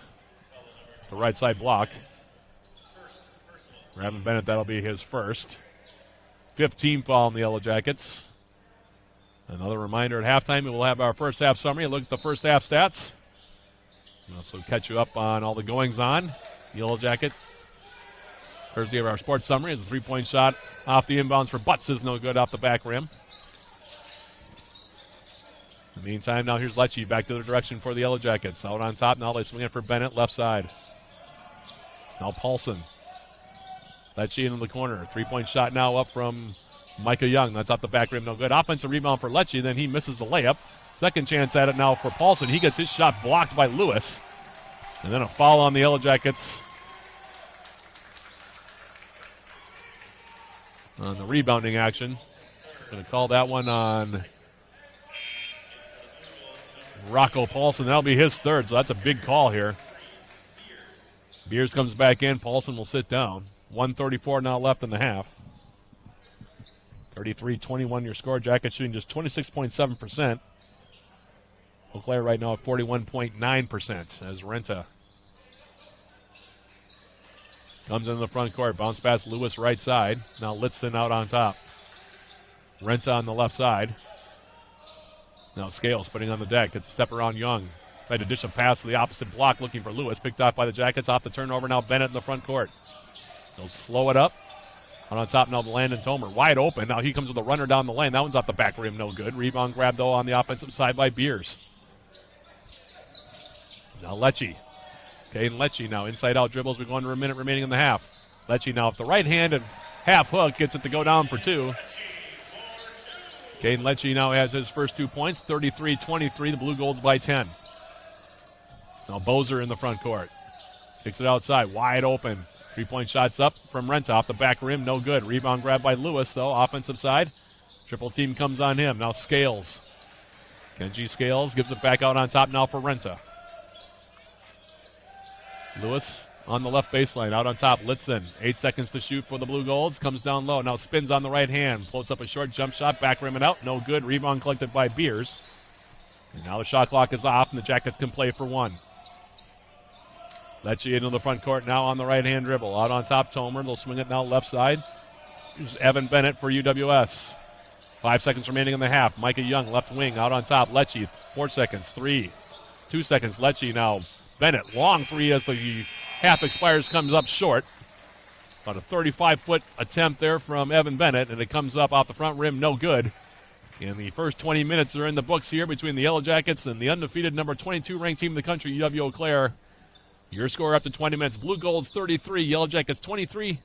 The right side block. For Evan Bennett, that'll be his first. 15 foul on the Yellow Jackets. Another reminder at halftime, we'll have our first half summary. Look at the first half stats. We'll also catch you up on all the goings-on. Yellow Jacket, courtesy of our sports summary, is a 3-point shot off the inbounds for Butts is no good off the back rim. In the meantime, now here's Lecce back to the direction for the Yellow Jackets. Out on top, now they swing it for Bennett, left side. Now Paulson. Lecce into the corner. 3-point shot now up from Micah Young. That's off the back rim, no good. Offensive rebound for Lecce, then he misses the layup. Second chance at it now for Paulson. He gets his shot blocked by Lewis. And then a foul on the Yellow Jackets on the rebounding action. Going to call that one on Rocco Paulson. That'll be his third, so that's a big call here. Beers comes back in. Paulson will sit down. 1:34 now left in the half. 33-21 your score. Jackets shooting just 26.7%. Eau Claire right now at 41.9% as Renta comes into the front court. Bounce pass Lewis right side. Now Litzen out on top. Renta on the left side. Now Scales putting on the deck. Gets a step around Young. Tried to dish a pass to the opposite block looking for Lewis. Picked off by the Jackets. Off the turnover now Bennett in the front court. They'll slow it up. Out on top now Landon Tomer. Wide open. Now he comes with a runner down the lane. That one's off the back rim. No good. Rebound grab though on the offensive side by Beers. Now Lecce. Caden Lecce now inside out dribbles. We're going to a minute remaining in the half. Lecce now with the right hand and half hook gets it to go down for two. Caden Lecce now has his first 2 points. 33-23. The Blue Golds by 10. Now Bozer in the front court. Kicks it outside. Wide open. 3-point shots up from Renta off the back rim, no good. Rebound grab by Lewis, though, offensive side. Triple team comes on him. Now Scales. Kenji Scales gives it back out on top now for Renta. Lewis on the left baseline, out on top. Litzen, 8 seconds to shoot for the Blue Golds. Comes down low. Now spins on the right hand. Floats up a short jump shot. Back rim and out. No good. Rebound collected by Beers. And now the shot clock is off, and the Jackets can play for one. Lecce into the front court now on the right-hand dribble. Out on top, Tomer. They'll swing it now left side. Here's Evan Bennett for UWS. 5 seconds remaining in the half. Micah Young, left wing, out on top. Lecce, 4 seconds, 3. 2 seconds, Lecce now. Bennett, long three as the half expires, comes up short. About a 35-foot attempt there from Evan Bennett, and it comes up off the front rim, no good. And the first 20 minutes are in the books here between the Yellow Jackets and the undefeated number 22 ranked team in the country, UW-Eau Claire. Your score after 20 minutes, Blue Golds 33, Yellow Jackets 23.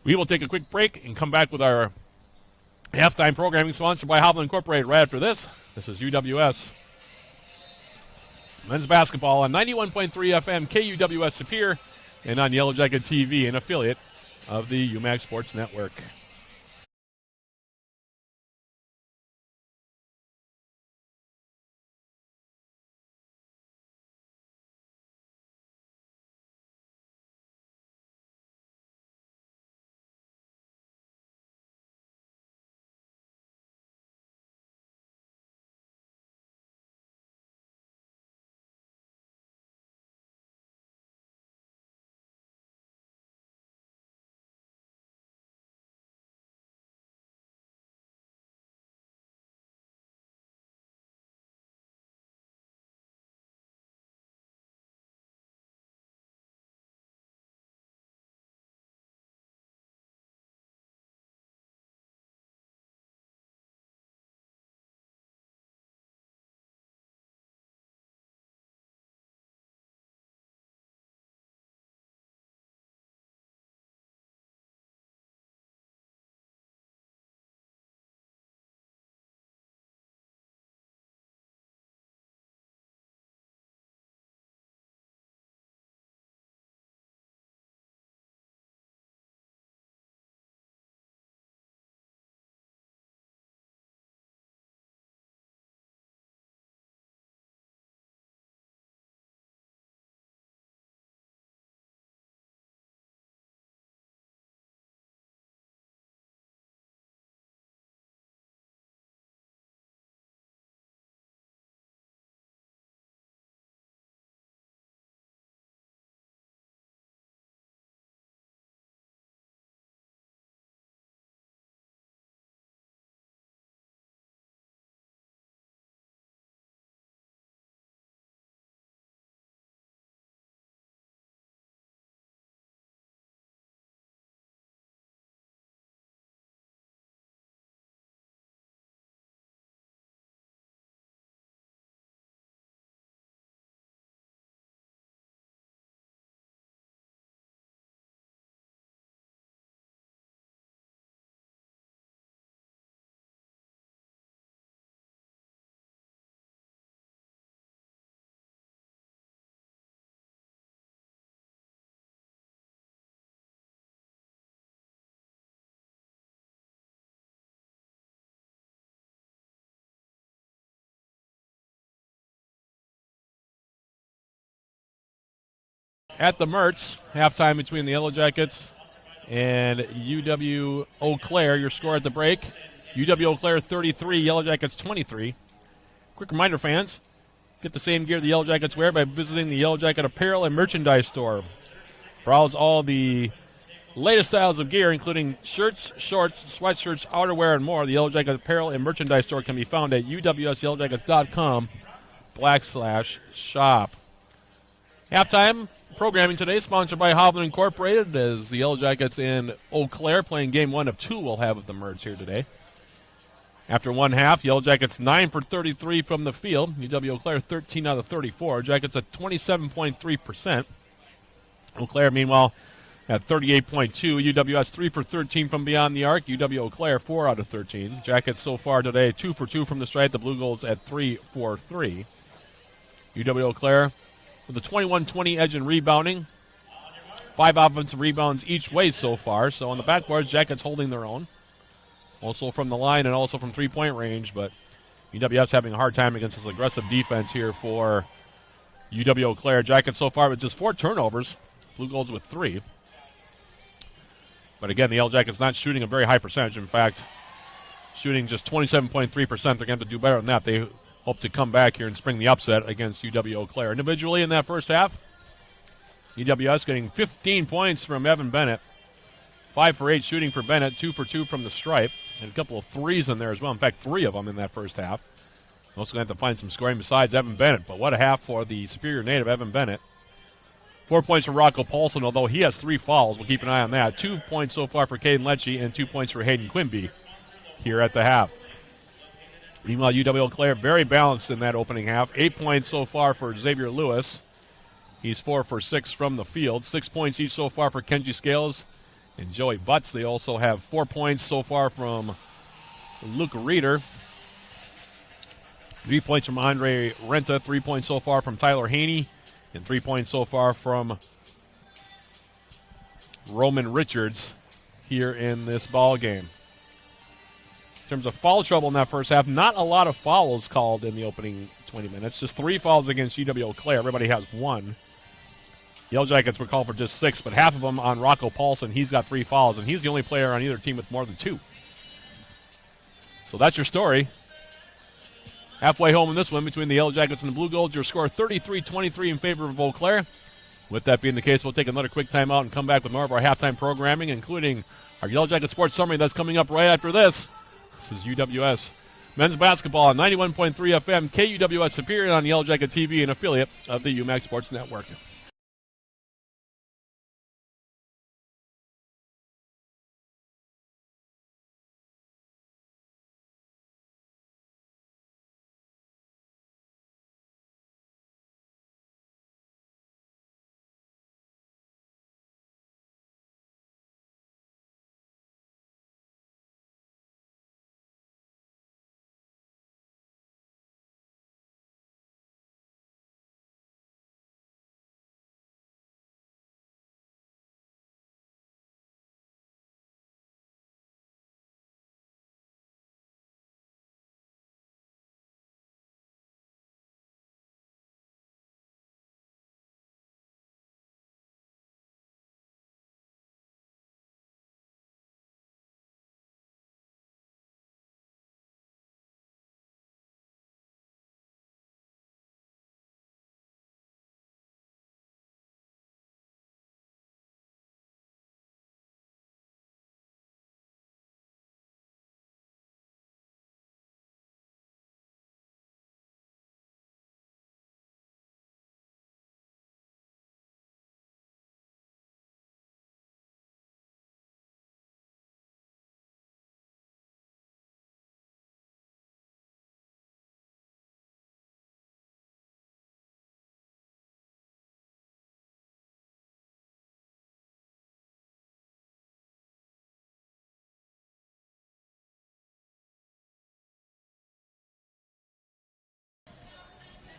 We will take a quick break and come back with our halftime programming sponsored by Hovland Incorporated right after this. This is UWS men's basketball on 91.3 FM KUWS Superior and on Yellow Jacket TV, an affiliate of the UMAC Sports Network. At the Mertz, halftime between the Yellow Jackets and UW-Eau Claire. Your score at the break, UW-Eau Claire 33, Yellow Jackets 23. Quick reminder, fans, get the same gear the Yellow Jackets wear by visiting the Yellow Jacket apparel and merchandise store. Browse all the latest styles of gear, including shirts, shorts, sweatshirts, outerwear, and more. The Yellow Jacket apparel and merchandise store can be found at uwsyellowjackets.com/shop. Halftime programming today sponsored by Hovland Incorporated as the Yellow Jackets and Eau Claire playing game 1 of 2 we'll have of the Merge here today. After one half, Yellow Jackets 9 for 33 from the field. UW-Eau Claire 13 out of 34. Jackets at 27.3%. Eau Claire, meanwhile, at 38.2. UWS 3 for 13 from beyond the arc. UW-Eau Claire 4 out of 13. Jackets so far today 2 for 2 from the stripe. The Blue Goals at 3 for 3. UW-Eau Claire with a 21-20 edge in rebounding. 5 offensive rebounds each way so far. So on the backboards, Jackets holding their own. Also from the line and also from three-point range, but UWF's having a hard time against this aggressive defense here for UW-Eau Claire. Jackets so far with just 4 turnovers. Blue Goals with 3. But again, the Yellow Jackets not shooting a very high percentage. In fact, shooting just 27.3%. They're going to have to do better than that. They hope to come back here and spring the upset against UW-Eau Claire. Individually in that first half, UWS getting 15 points from Evan Bennett. 5 for 8 shooting for Bennett, 2 for 2 from the stripe, and a couple of threes in there as well. In fact, 3 of them in that first half. Also going to have to find some scoring besides Evan Bennett, but what a half for the Superior native, Evan Bennett. 4 points for Rocco Paulson, although he has 3 fouls. We'll keep an eye on that. 2 points so far for Caden Lecce and 2 points for Hayden Quimby here at the half. Meanwhile, UW-Eau Claire very balanced in that opening half. 8 points so far for Xavier Lewis. He's 4 for 6 from the field. 6 points each so far for Kenji Scales and Joey Butts. They also have 4 points so far from Luke Reeder. 3 points from Andre Renta. 3 points so far from Tyler Haney. And 3 points so far from Roman Richards here in this ball game. In terms of foul trouble in that first half, not a lot of fouls called in the opening 20 minutes. Just 3 fouls against UW-Eau Claire. Everybody has 1. Yellow Jackets were called for just 6, but half of them on Rocco Paulson. He's got 3 fouls, and he's the only player on either team with more than 2. So that's your story. Halfway home in this one between the Yellow Jackets and the Blue Gold. Your score 33-23 in favor of Eau Claire. With that being the case, we'll take another quick timeout and come back with more of our halftime programming, including our Yellow Jacket Sports Summary that's coming up right after this. This is UWS Men's Basketball on 91.3 FM, KUWS Superior on Yellow Jacket TV, an affiliate of the UMAC Sports Network.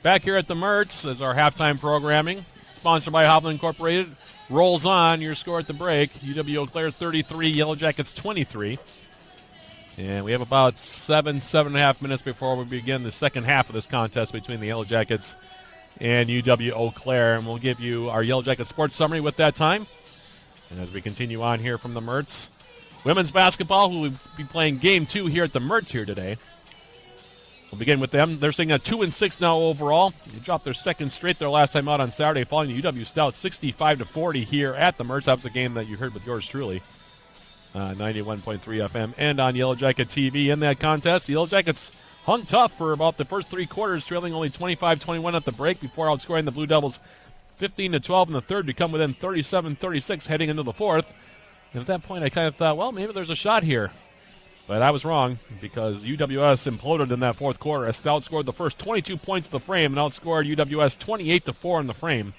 Back here at the Mertz as our halftime programming, sponsored by Hovland Incorporated, rolls on. Your score at the break, UW-Eau Claire 33, Yellow Jackets 23. And we have about 7.5 minutes before we begin the second half of this contest between the Yellow Jackets and UW-Eau Claire. And we'll give you our Yellow Jackets sports summary with that time. And as we continue on here from the Mertz, women's basketball, who will be playing game 2 here at the Mertz here today. We'll begin with them. They're sitting at 2-6 now overall. They dropped their second straight their last time out on Saturday, falling to UW Stout 65-40 here at the Mertz. That was a game that you heard with yours truly, 91.3 FM, and on Yellow Jacket TV. In that contest, the Yellow Jackets hung tough for about the first 3 quarters, trailing only 25-21 at the break before outscoring the Blue Devils 15-12 in the third to come within 37-36 heading into the fourth. And at that point, I kind of thought, well, maybe there's a shot here. But I was wrong because UWS imploded in that fourth quarter as Stout scored the first 22 points of the frame and outscored UWS 28-4 in the frame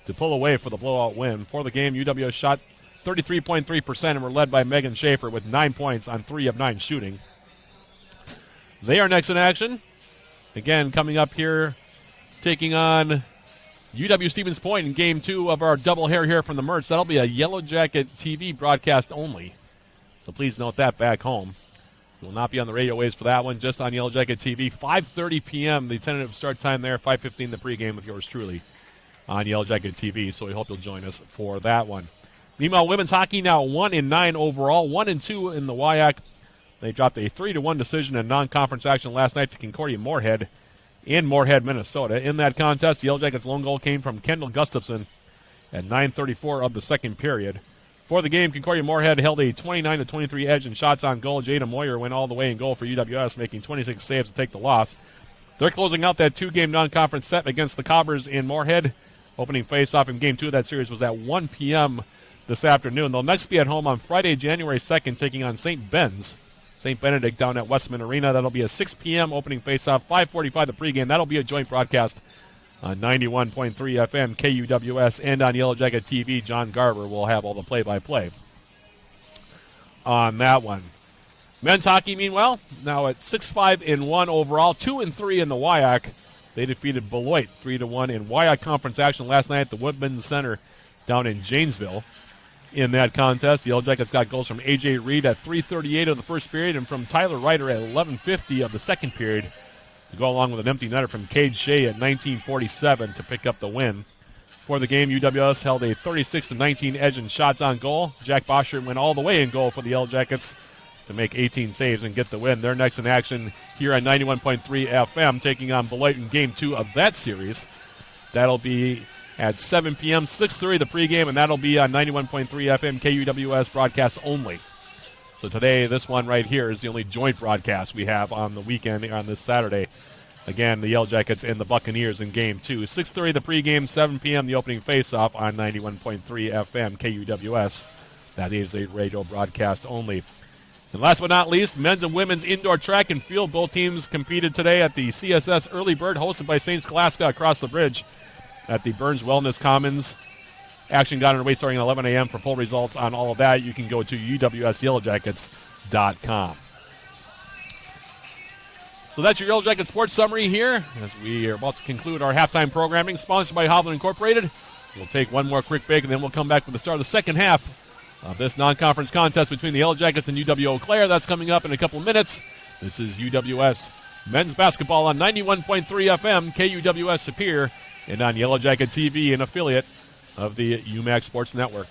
to pull away for the blowout win. For the game, UWS shot 33.3% and were led by Megan Schaefer with 9 points on 3 of 9 shooting. They are next in action. Again, coming up here, taking on UW Stevens Point in Game 2 of our doubleheader here from the Mertz. That'll be a Yellow Jacket TV broadcast only. So please note that back home. We will not be on the radio waves for that one, just on Yellow Jacket TV. 5:30 p.m., the tentative start time there. 5:15 the pregame with yours truly on Yellow Jacket TV. So we hope you'll join us for that one. Meanwhile, women's hockey now 1-9 overall, 1-2 in the WIAC. They dropped a 3-1 decision in non-conference action last night to Concordia Moorhead in Moorhead, Minnesota. In that contest, the Yellow Jackets' lone goal came from Kendall Gustafson at 9:34 of the second period. For the game, Concordia Moorhead held a 29-23 edge in shots on goal. Jada Moyer went all the way in goal for UWS, making 26 saves to take the loss. They're closing out that two-game non-conference set against the Cobbers in Moorhead. Opening face-off in Game 2 of that series was at 1 p.m. this afternoon. They'll next be at home on Friday, January 2nd, taking on St. Benedict down at Westman Arena. That'll be a 6 p.m. opening face-off, 5:45 the pregame. That'll be a joint broadcast on 91.3 FM, KUWS, and on Yellow Jacket TV. John Garver will have all the play-by-play on that one. Men's hockey, meanwhile, now at 6-5-1 overall, 2-3 in the WIAC. They defeated Beloit 3-1 in WIAC conference action last night at the Woodman Center down in Janesville. In that contest, the Yellow Jackets got goals from A.J. Reed at 3:38 of the first period and from Tyler Ryder at 11:50 of the second period, to go along with an empty netter from Cade Shea at 19:47 to pick up the win. For the game, UWS held a 36-19 edge in shots on goal. Jack Bosher went all the way in goal for the Yellow Jackets to make 18 saves and get the win. They're next in action here on 91.3 FM, taking on Beloit in Game 2 of that series. That'll be at 7 p.m., 6:30 the pregame, and that'll be on 91.3 FM KUWS broadcast only. So today, this one right here is the only joint broadcast we have on the weekend on this Saturday. Again, the Yellow Jackets and the Buccaneers in Game 2. 6:30 the pregame, 7 p.m. the opening face-off on 91.3 FM KUWS. That is the radio broadcast only. And last but not least, men's and women's indoor track and field. Both teams competed today at the CSS Early Bird, hosted by St. Scholastica across the bridge at the Burns Wellness Commons. Action got underway starting at 11 a.m. For full results on all of that, you can go to uwsyellowjackets.com. So that's your Yellow Jacket sports summary here as we are about to conclude our halftime programming, sponsored by Hovland Incorporated. We'll take one more quick break, and then we'll come back with the start of the second half of this non-conference contest between the Yellow Jackets and UW-Eau Claire. That's coming up in a couple of minutes. This is UWS men's basketball on 91.3 FM, KUWS Superior, and on Yellow Jacket TV, an affiliate of the UMAC Sports Network.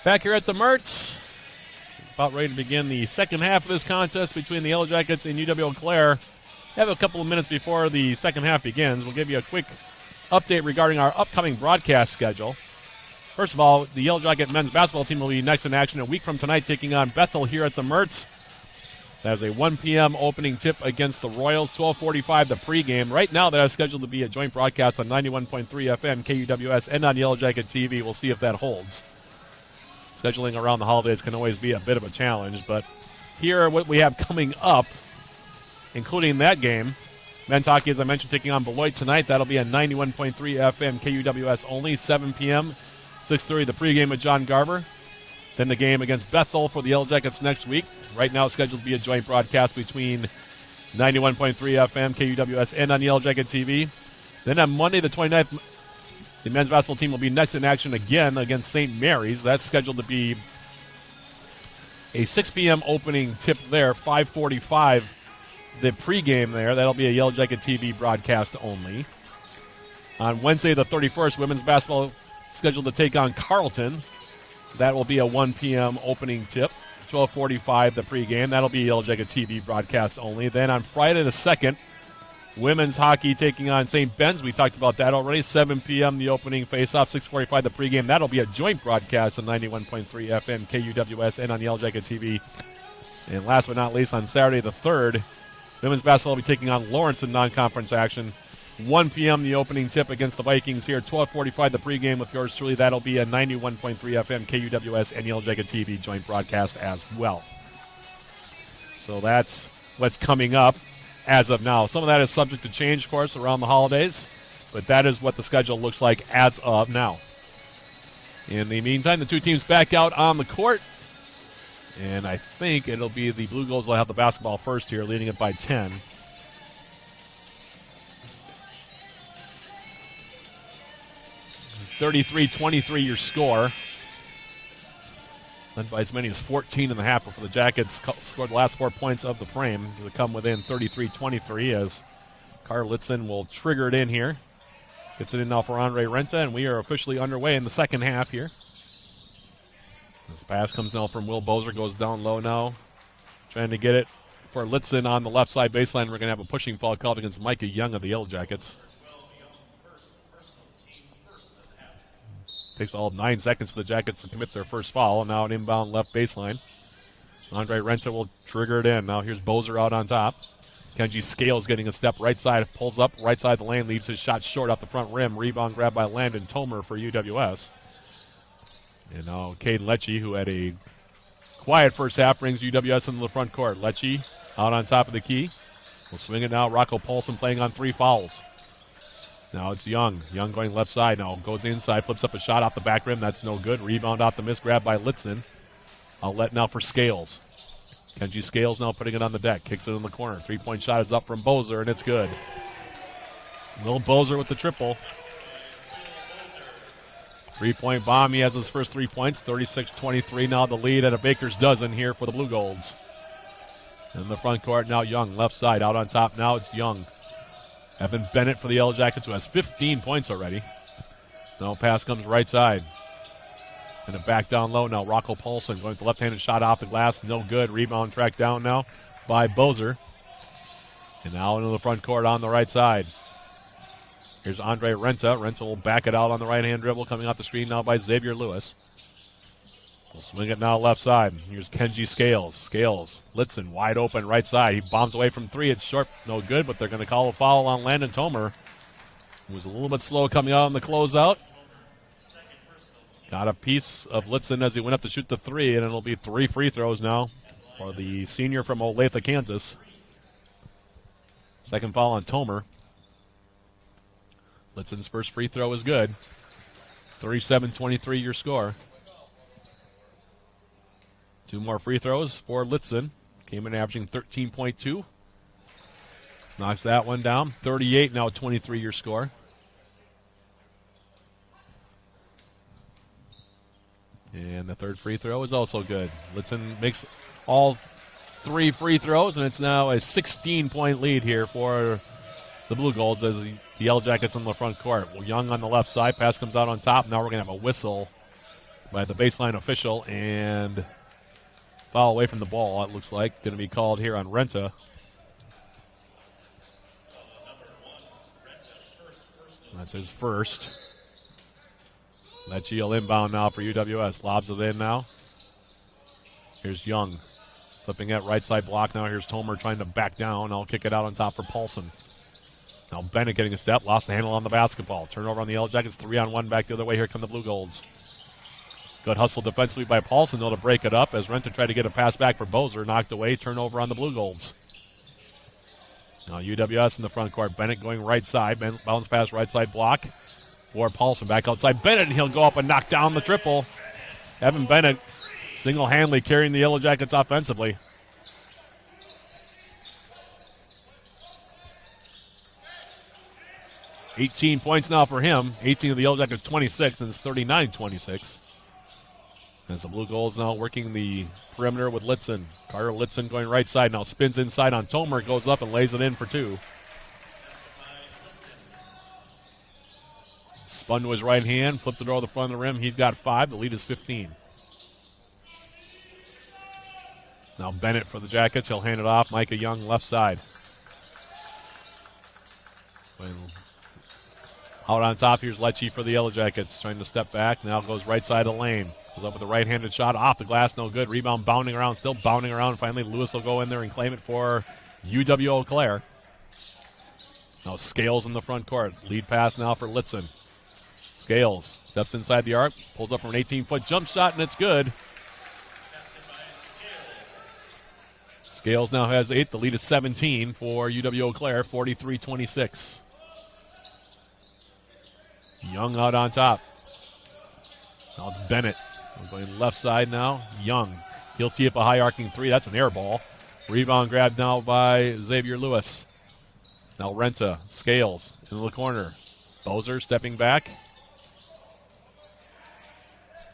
Back here at the Mertz, about ready to begin the second half of this contest between the Yellow Jackets and UW-Eau Claire. Have a couple of minutes before the second half begins. We'll give you a quick update regarding our upcoming broadcast schedule. First of all, the Yellow Jacket men's basketball team will be next in action a week from tonight, taking on Bethel here at the Mertz. That is a 1 p.m. opening tip against the Royals, 12:45 the pregame. Right now, that is scheduled to be a joint broadcast on 91.3 FM, KUWS, and on Yellow Jacket TV. We'll see if that holds. Scheduling around the holidays can always be a bit of a challenge, but here what we have coming up including that game. Men's hockey, as I mentioned, taking on Beloit tonight. That'll be a 91.3 FM KUWS only, 7 p.m., 6:30 the pregame with John Garber. Then the game against Bethel for the Yellow Jackets next week. Right now scheduled to be a joint broadcast between 91.3 FM KUWS and on Yellow Jacket TV. Then on Monday the 29th, the men's basketball team will be next in action again against St. Mary's. That's scheduled to be a 6 p.m. opening tip there, 5:45 the pregame there. That'll be a Yellow Jacket TV broadcast only. On Wednesday the 31st, women's basketball scheduled to take on Carleton. That will be a 1 p.m. opening tip, 12:45 the pregame. That'll be a Yellow Jacket TV broadcast only. Then on Friday the 2nd, women's hockey taking on St. Ben's. We talked about that already. 7 p.m. the opening face-off, 6:45 the pregame. That'll be a joint broadcast on 91.3 FM KUWS and on Yellow Jacket TV. And last but not least, on Saturday the 3rd, women's basketball will be taking on Lawrence in non-conference action. 1 p.m. the opening tip against the Vikings here. 12:45 the pregame with yours truly. That'll be a 91.3 FM KUWS and Yellow Jacket TV joint broadcast as well. So that's what's coming up as of now. Some of that is subject to change, of course, around the holidays, but that is what the schedule looks like as of now. In the meantime, the two teams back out on the court, and I think it'll be the Blue Goals that have the basketball first here, leading it by 10. (33-23) your score. Led by as many as 14 in the half before the Jackets scored the last 4 points of the frame to come within 33-23 as Carl Litzen will trigger it in here. Gets it in now for Andre Renta, and we are officially underway in the second half here. This pass comes now from Will Bozer, goes down low now. Trying to get it for Litzen on the left side baseline. We're going to have a pushing foul called against Micah Young of the Yellow Jackets. Takes all 9 seconds for the Jackets to commit their first foul. And now an inbound left baseline. Andre Renta will trigger it in. Now here's Bozer out on top. Kenji Scales getting a step right side. Pulls up right side of the lane. Leaves his shot short off the front rim. Rebound grabbed by Landon Tomer for UWS. And now Caden Lecce, who had a quiet first half, brings UWS into the front court. Lecce out on top of the key. We'll swing it now. Rocco Paulson playing on 3 fouls. Now it's Young. Young going left side now. Goes inside, flips up a shot off the back rim. That's no good. Rebound off the miss, grabbed by Litzen. Outlet now for Scales. Kenji Scales now putting it on the deck. Kicks it in the corner. 3-point shot is up from Bozer, and it's good. Will Bozer with the triple. 3-point bomb. He has his first 3 points. 36-23 now the lead at a baker's dozen here for the Blue Golds. In the front court now Young. Left side out on top now it's Young. Evan Bennett for the Yellow Jackets, who has 15 points already. Now pass comes right side. And a back down low now. Rocco Paulson going with the left-handed shot off the glass. No good. Rebound tracked down now by Bozer. And now into the front court on the right side. Here's Andre Renta. Renta will back it out on the right-hand dribble. Coming off the screen now by Xavier Lewis. We'll swing it now left side. Here's Kenji Scales. Scales. Litzen wide open right side. He bombs away from 3. It's short. No good, but they're going to call a foul on Landon Tomer, who was a little bit slow coming out on the closeout. Got a piece of Litzen as he went up to shoot the 3, and it'll be 3 free throws now for the senior from Olathe, Kansas. Second foul on Tomer. Litzen's first free throw is good. 37-23 your score. 2 more free throws for Litzen. Came in averaging 13.2. Knocks that one down. 38 now 23 your score. And the third free throw is also good. Litzen makes all 3 free throws, and it's now a 16-point lead here for the Blue Golds as the Yellow Jackets on the front court. Well, Young on the left side. Pass comes out on top. Now we're going to have a whistle by the baseline official, and foul away from the ball, it looks like. Going to be called here on Renta. That's his first. Lecce will inbound now for UWS. Lobs it in now. Here's Young. Flipping it right side block now. Here's Tomer trying to back down. I'll kick it out on top for Paulson. Now Bennett getting a step. Lost the handle on the basketball. Turnover on the Yellow Jackets. 3-on-1 back the other way. Here come the Blue Golds. Good hustle defensively by Paulson, though, to break it up as Renta tried to get a pass back for Bozer. Knocked away. Turnover on the Blue Golds. Now UWS in the front court. Bennett going right side. Bounce pass right side block for Paulson. Back outside Bennett, and he'll go up and knock down the triple. Evan Bennett single-handedly carrying the Yellow Jackets offensively. $18 points now for him. 18 of the Yellow Jackets 26, and it's 39-26. As the Blue Goals now working the perimeter with Litzen. Carter Litzen going right side now. Spins inside on Tomer. Goes up and lays it in for two. Spun to his right hand. Flipped it over the front of the rim. He's got 5. The lead is 15. Now Bennett for the Jackets. He'll hand it off. Micah Young left side. Out on top, here's Lecce for the Yellow Jackets. Trying to step back. Now goes right side of the lane. Goes up with a right-handed shot. Off the glass, no good. Rebound bounding around. Still bounding around. Finally, Lewis will go in there and claim it for UW-Eau Claire. Now Scales in the front court. Lead pass now for Litzen. Scales steps inside the arc. Pulls up from an 18-foot jump shot, and it's good. Scales now has 8. The lead is 17 for UW-Eau Claire, 43-26. Young out on top. Now it's Bennett. We're going left side now. Young. He'll tee up a high arcing 3. That's an air ball. Rebound grabbed now by Xavier Lewis. Now Renta. Scales into the corner. Bozer stepping back.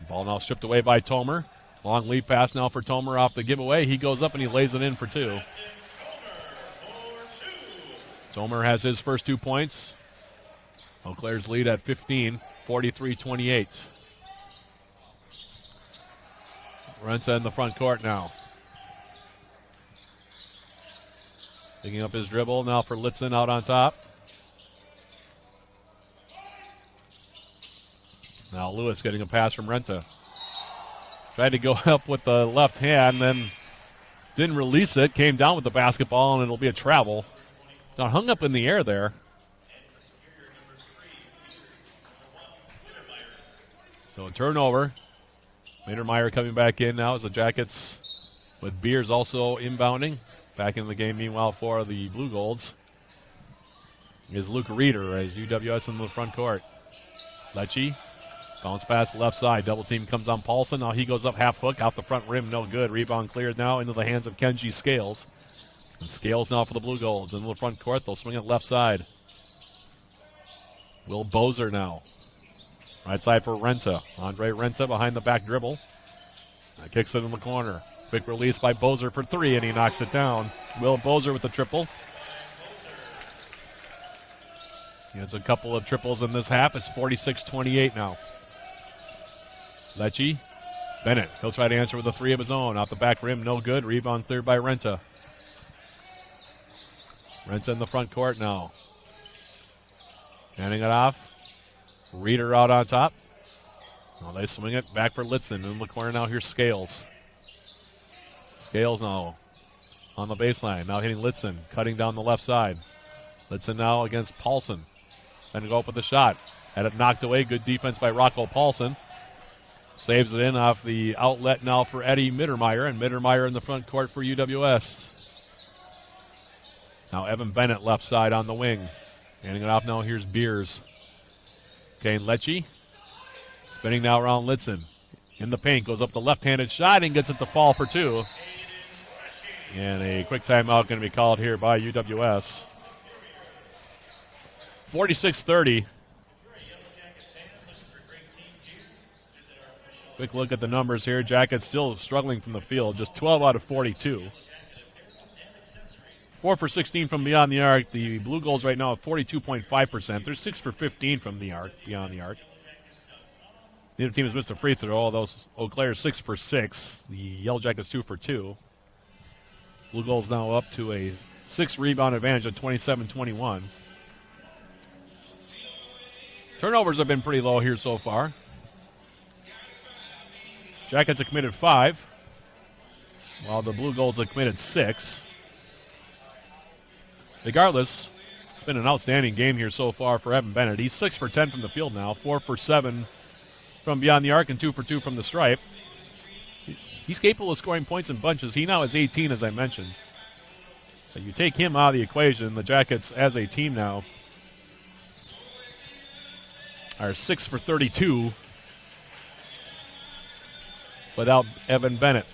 Ball now stripped away by Tomer. Long lead pass now for Tomer off the giveaway. He goes up and he lays it in for 2. Tomer has his first 2 points. Eau Claire's lead at 15, 43-28. Renta in the front court now. Picking up his dribble now for Litzen out on top. Now Lewis getting a pass from Renta. Tried to go up with the left hand, then didn't release it. Came down with the basketball, and it'll be a travel. Now hung up in the air there. So a turnover. Mittermeier coming back in now as the Jackets with Beers also inbounding. Back in the game, meanwhile, for the Blue Golds is Luke Reeder as UWS in the front court. Lecce, bounce pass left side. Double team comes on Paulson. Now he goes up half hook, out the front rim, no good. Rebound cleared now into the hands of Kenji Scales. And Scales now for the Blue Golds. In the front court, they'll swing it left side. Will Bozer now. Right side for Renta. Andre Renta behind the back dribble. Kicks it in the corner. Quick release by Bozer for 3, and he knocks it down. Will Bozer with the triple. He has a couple of triples in this half. It's 46-28 now. Lecce. Bennett. He'll try to answer with a 3 of his own. Off the back rim, no good. Rebound cleared by Renta. Renta in the front court now. Handing it off. Reeder out on top. Well, they swing it back for Litzen. In the corner now, here's Scales. Scales now on the baseline. Now hitting Litzen, cutting down the left side. Litzen now against Paulson. Trying to go up with the shot. Had it knocked away. Good defense by Rocco Paulson. Saves it in off the outlet now for Eddie Mittermeier. And Mittermeier in the front court for UWS. Now Evan Bennett left side on the wing. Handing it off now, here's Beers. Kane Lecce. Spinning now around Litzen. In the paint, goes up the left-handed shot and gets it to fall for 2. And a quick timeout going to be called here by UWS. 46-30. Quick look at the numbers here. Jackets still struggling from the field. Just 12 out of 42. 4 for 16 from beyond the arc. The Blue Goals right now at 42.5%. They're 6 for 15 from the arc, beyond the arc. Neither team has missed a free throw, although Eau Claire 6 for 6. The Yellow Jackets 2 for 2. Blue Goals now up to a 6-rebound advantage at 27-21. Turnovers have been pretty low here so far. Jackets have committed 5, while the Blue Goals have committed 6. Regardless, it's been an outstanding game here so far for Evan Bennett. He's 6 for 10 from the field now, 4 for 7 from beyond the arc, and 2 for 2 from the stripe. He's capable of scoring points in bunches. He now has 18, as I mentioned. But you take him out of the equation, the Jackets as a team now are 6 for 32 without Evan Bennett.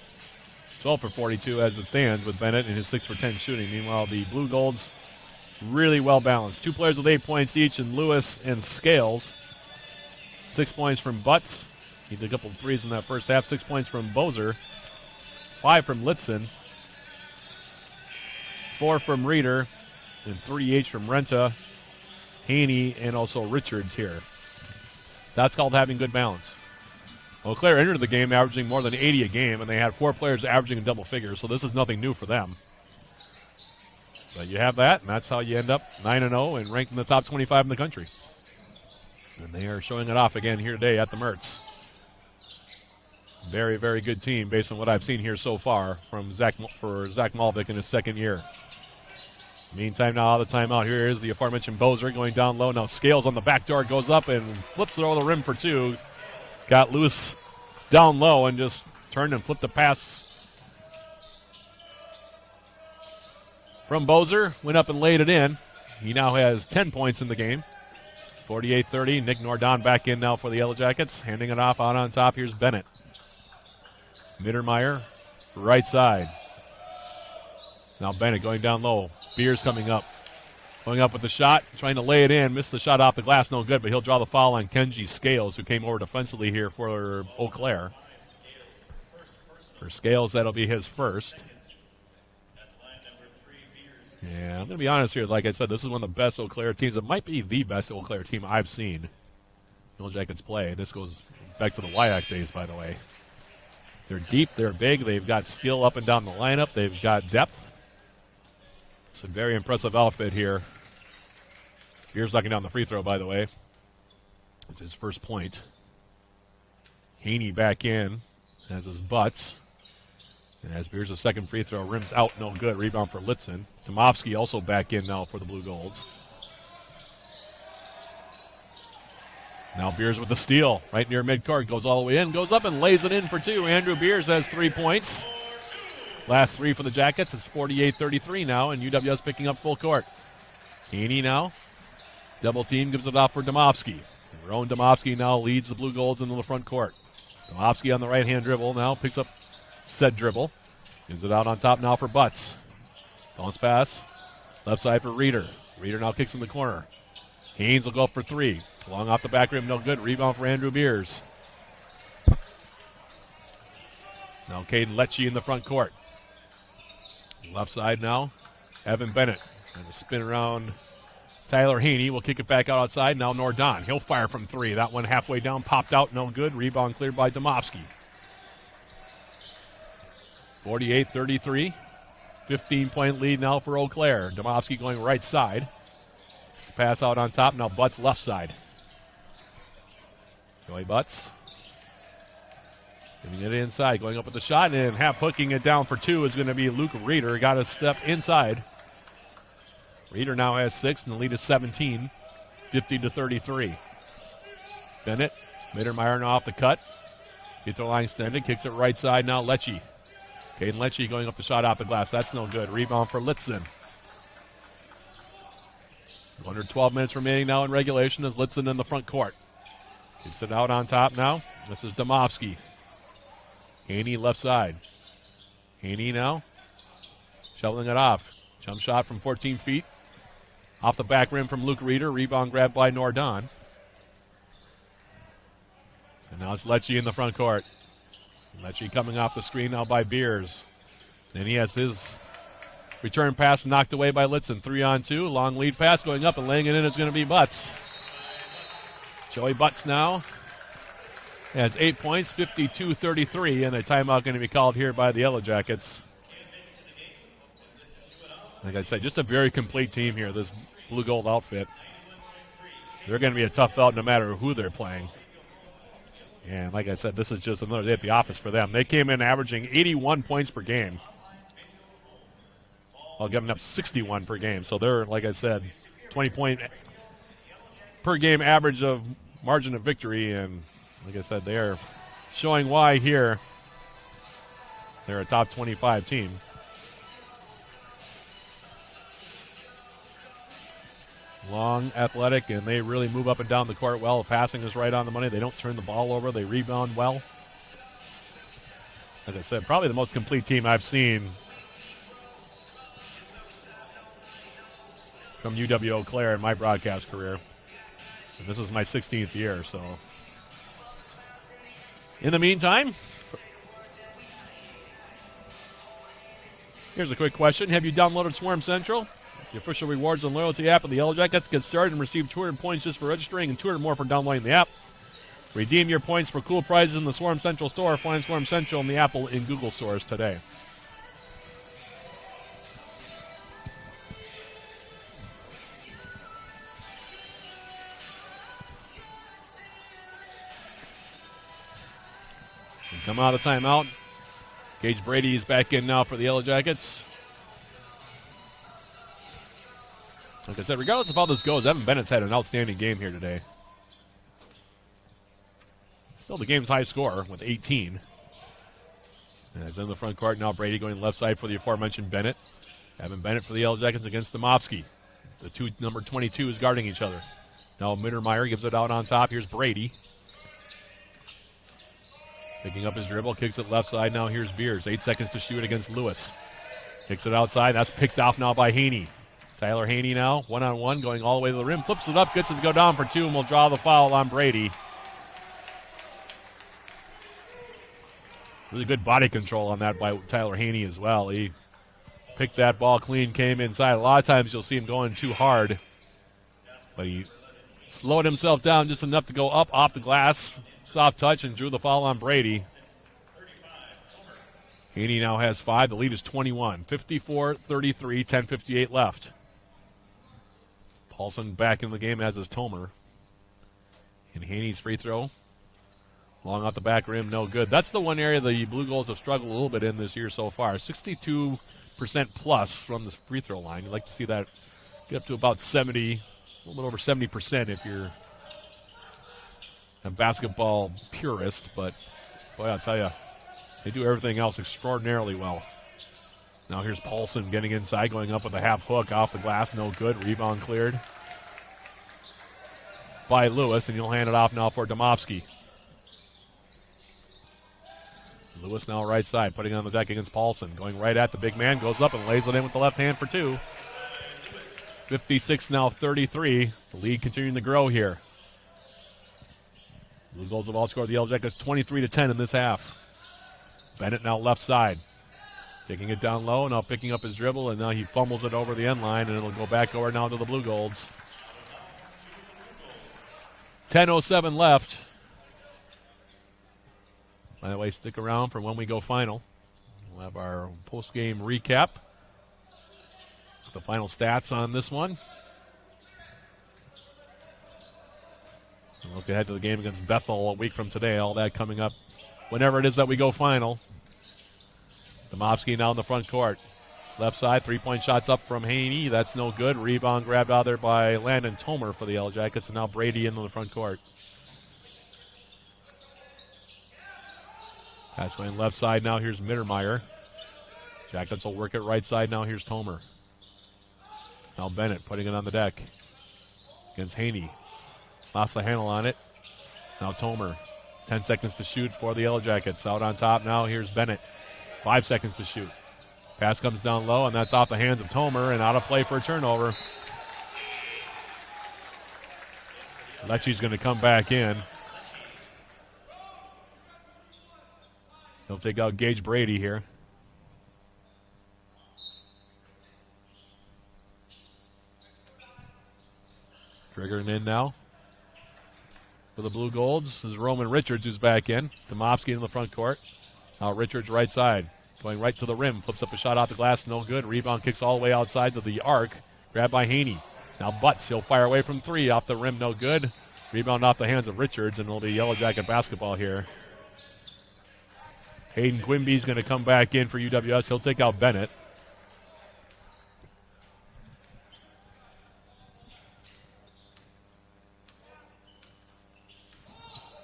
12 for 42 as it stands with Bennett and his 6 for 10 shooting. Meanwhile, the Blue Golds really well balanced. 2 players with 8 points each in Lewis and Scales. 6 points from Butts. He did a couple of threes in that first half. 6 points from Bozer. 5 from Litzen. 4 from Reeder. And 3 each from Renta, Haney, and also Richards here. That's called having good balance. Eau Claire entered the game averaging more than 80 a game, and they had 4 players averaging in double figures, so this is nothing new for them. But you have that, and that's how you end up 9-0 and ranked in the top 25 in the country. And they are showing it off again here today at the Mertz. Very, very good team based on what I've seen here so far from Zach Malvik in his second year. Meantime, now out of the timeout, here is the aforementioned Bozer going down low. Now Scales on the back door, goes up and flips it over the rim for 2. Got loose down low and just turned and flipped the pass from Bozer. Went up and laid it in. He now has 10 points in the game. 48-30. Nick Nordon back in now for the Yellow Jackets. Handing it off out on top. Here's Bennett. Mittermeier, right side. Now Bennett going down low. Beers coming up. Going up with the shot, trying to lay it in. Missed the shot off the glass, no good, but he'll draw the foul on Kenji Scales, who came over defensively here for Eau Claire. For Scales, that'll be his first. Yeah, I'm going to be honest here. Like I said, this is one of the best Eau Claire teams. It might be the best Eau Claire team I've seen Yellow Jackets play. This goes back to the WIAC days, by the way. They're deep, they're big, they've got skill up and down the lineup, they've got depth. It's a very impressive outfit here. Beers knocking down the free throw, by the way. It's his first point. Haney back in, has his Butts. And as Beers' second free throw, rims out, no good. Rebound for Litzen. Tomovsky also back in now for the Blue Golds. Now Beers with the steal, right near midcourt, goes all the way in, goes up and lays it in for 2. Andrew Beers has 3 points. Last 3 for the Jackets. It's 48-33 now, and UW's picking up full court. Haney now. Double team gives it off for Domovsky. Ron Domovsky now leads the Blue Golds into the front court. Domovsky on the right-hand dribble now picks up said dribble. Gives it out on top now for Butts. Bounce pass. Left side for Reeder. Reeder now kicks in the corner. Haynes will go up for 3. Long off the back rim, no good. Rebound for Andrew Beers. Now Caden Lecce in the front court. Left side now, Evan Bennett. And a spin around Tyler Haney. Will kick it back out outside. Now Nordon. He'll fire from 3. That one halfway down, popped out, no good. Rebound cleared by Domovsky. 48-33. 15-point lead now for Eau Claire. Domovsky going right side. It's a pass out on top. Now Butts left side. Joey Butts. Giving it inside, going up with the shot, and half hooking it down for 2 is going to be Luke Reeder. Got a step inside. Reeder now has 6, and the lead is 17, 50-33. Bennett, Mittermeier now off the cut. Get the line extended, kicks it right side now, Lecce. Caden Lecce going up the shot off the glass. That's no good. Rebound for Litzen. Under 12 minutes remaining now in regulation as Litzen in the front court. Keeps it out on top now. This is Domovsky. Haney left side. Haney now shoveling it off. Jump shot from 14 feet. Off the back rim from Luke Reeder. Rebound grabbed by Nordon. And now it's Lecce in the front court. Lecce coming off the screen now by Beers. Then he has his return pass knocked away by Litzen. 3-on-2. Long lead pass going up and laying it in is going to be Butts. Joey Butts now has 8 points, 52-33, and a timeout going to be called here by the Yellow Jackets. Like I said, just a very complete team here, this blue gold outfit. They're going to be a tough out no matter who they're playing. And like I said, this is just another day at the office for them. They came in averaging 81 points per game, while giving up 61 per game. So they're, like I said, 20-point per game average of margin of victory, and like I said, they are showing why here they're a top 25 team. Long, athletic, and they really move up and down the court well. The passing is right on the money. They don't turn the ball over. They rebound well. As I said, probably the most complete team I've seen from UW-Eau Claire in my broadcast career. And this is my 16th year, so. In the meantime, here's a quick question. Have you downloaded Swarm Central, the official rewards and loyalty app of the Yellow Jackets? Get started and receive 200 points just for registering and 200 more for downloading the app. Redeem your points for cool prizes in the Swarm Central store. Find Swarm Central in the Apple and Google stores today. And come out of the timeout. Gage Brady is back in now for the Yellow Jackets. Like I said, regardless of how this goes, Evan Bennett's had an outstanding game here today. Still the game's high score with 18. And it's in the front court now. Brady going left side for the aforementioned Bennett. Evan Bennett for the Yellow Jackets against Domofsky. The two number 22 is guarding each other. Now Mittermeier gives it out on top. Here's Brady. Picking up his dribble, kicks it left side. Now here's Beers. 8 seconds to shoot against Lewis. Kicks it outside. That's picked off now by Haney. Tyler Haney now, one-on-one, going all the way to the rim. Flips it up, gets it to go down for two, and will draw the foul on Brady. Really good body control on that by Tyler Haney as well. He picked that ball clean, came inside. A lot of times you'll see him going too hard, but he slowed himself down just enough to go up off the glass. Soft touch and drew the foul on Brady. Haney now has 5. The lead is 21. 54-33, 10:58 left. Paulson back in the game, as is Tomer. And Haney's free throw. Long out the back rim, no good. That's the one area the Blue Goals have struggled a little bit in this year so far. 62% plus from the free throw line. You'd like to see that get up to about 70, a little bit over 70% if you're a basketball purist. But, boy, I'll tell you, they do everything else extraordinarily well. Now here's Paulson getting inside, going up with a half hook off the glass, no good. Rebound cleared by Lewis, and he'll hand it off now for Domofsky. Lewis now right side, putting it on the deck against Paulson. Going right at the big man, goes up and lays it in with the left hand for two. 56 now 33. The lead continuing to grow here. Blue Goals have all scored the Yellow Jackets 23-10 in this half. Bennett now left side. Taking it down low, now picking up his dribble, and now he fumbles it over the end line, and it'll go back over now to the Blue Golds. 10:07 left. By the way, stick around for when we go final. We'll have our post-game recap. The final stats on this one. And look ahead to the game against Bethel a week from today. All that coming up whenever it is that we go final. Domofsky now in the front court. Left side, three-point shots up from Haney. That's no good. Rebound grabbed out there by Landon Tomer for the Yellow Jackets, and now Brady into the front court. Pass going left side now. Here's Mittermeier. Jackets will work it right side now. Here's Tomer. Now Bennett putting it on the deck against Haney. Lost the handle on it. Now Tomer. 10 seconds to shoot for the Yellow Jackets. Out on top now. Here's Bennett. 5 seconds to shoot. Pass comes down low, and that's off the hands of Tomer and out of play for a turnover. Lecce's going to come back in. He'll take out Gage Brady here. Triggering in now for the Blue Golds is Roman Richards, who's back in. Domofsky in the front court. Now Richards right side. Going right to the rim. Flips up a shot off the glass. No good. Rebound kicks all the way outside to the arc. Grabbed by Haney. Now Butts. He'll fire away from three. Off the rim. No good. Rebound off the hands of Richards, and it'll be Yellow Jacket basketball here. Hayden Quimby's going to come back in for UWS. He'll take out Bennett.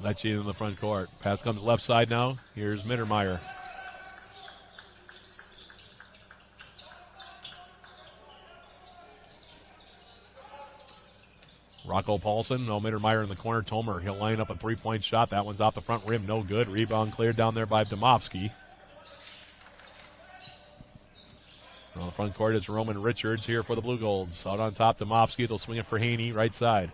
Lecce in the front court. Pass comes left side now. Here's Mittermeier. Rocco Paulson, no Mittermeier in the corner. Tomer, he'll line up a three-point shot. That one's off the front rim, no good. Rebound cleared down there by Domofsky. On the front court, it's Roman Richards here for the Blue Golds. Out on top, Domofsky. They'll swing it for Haney, right side.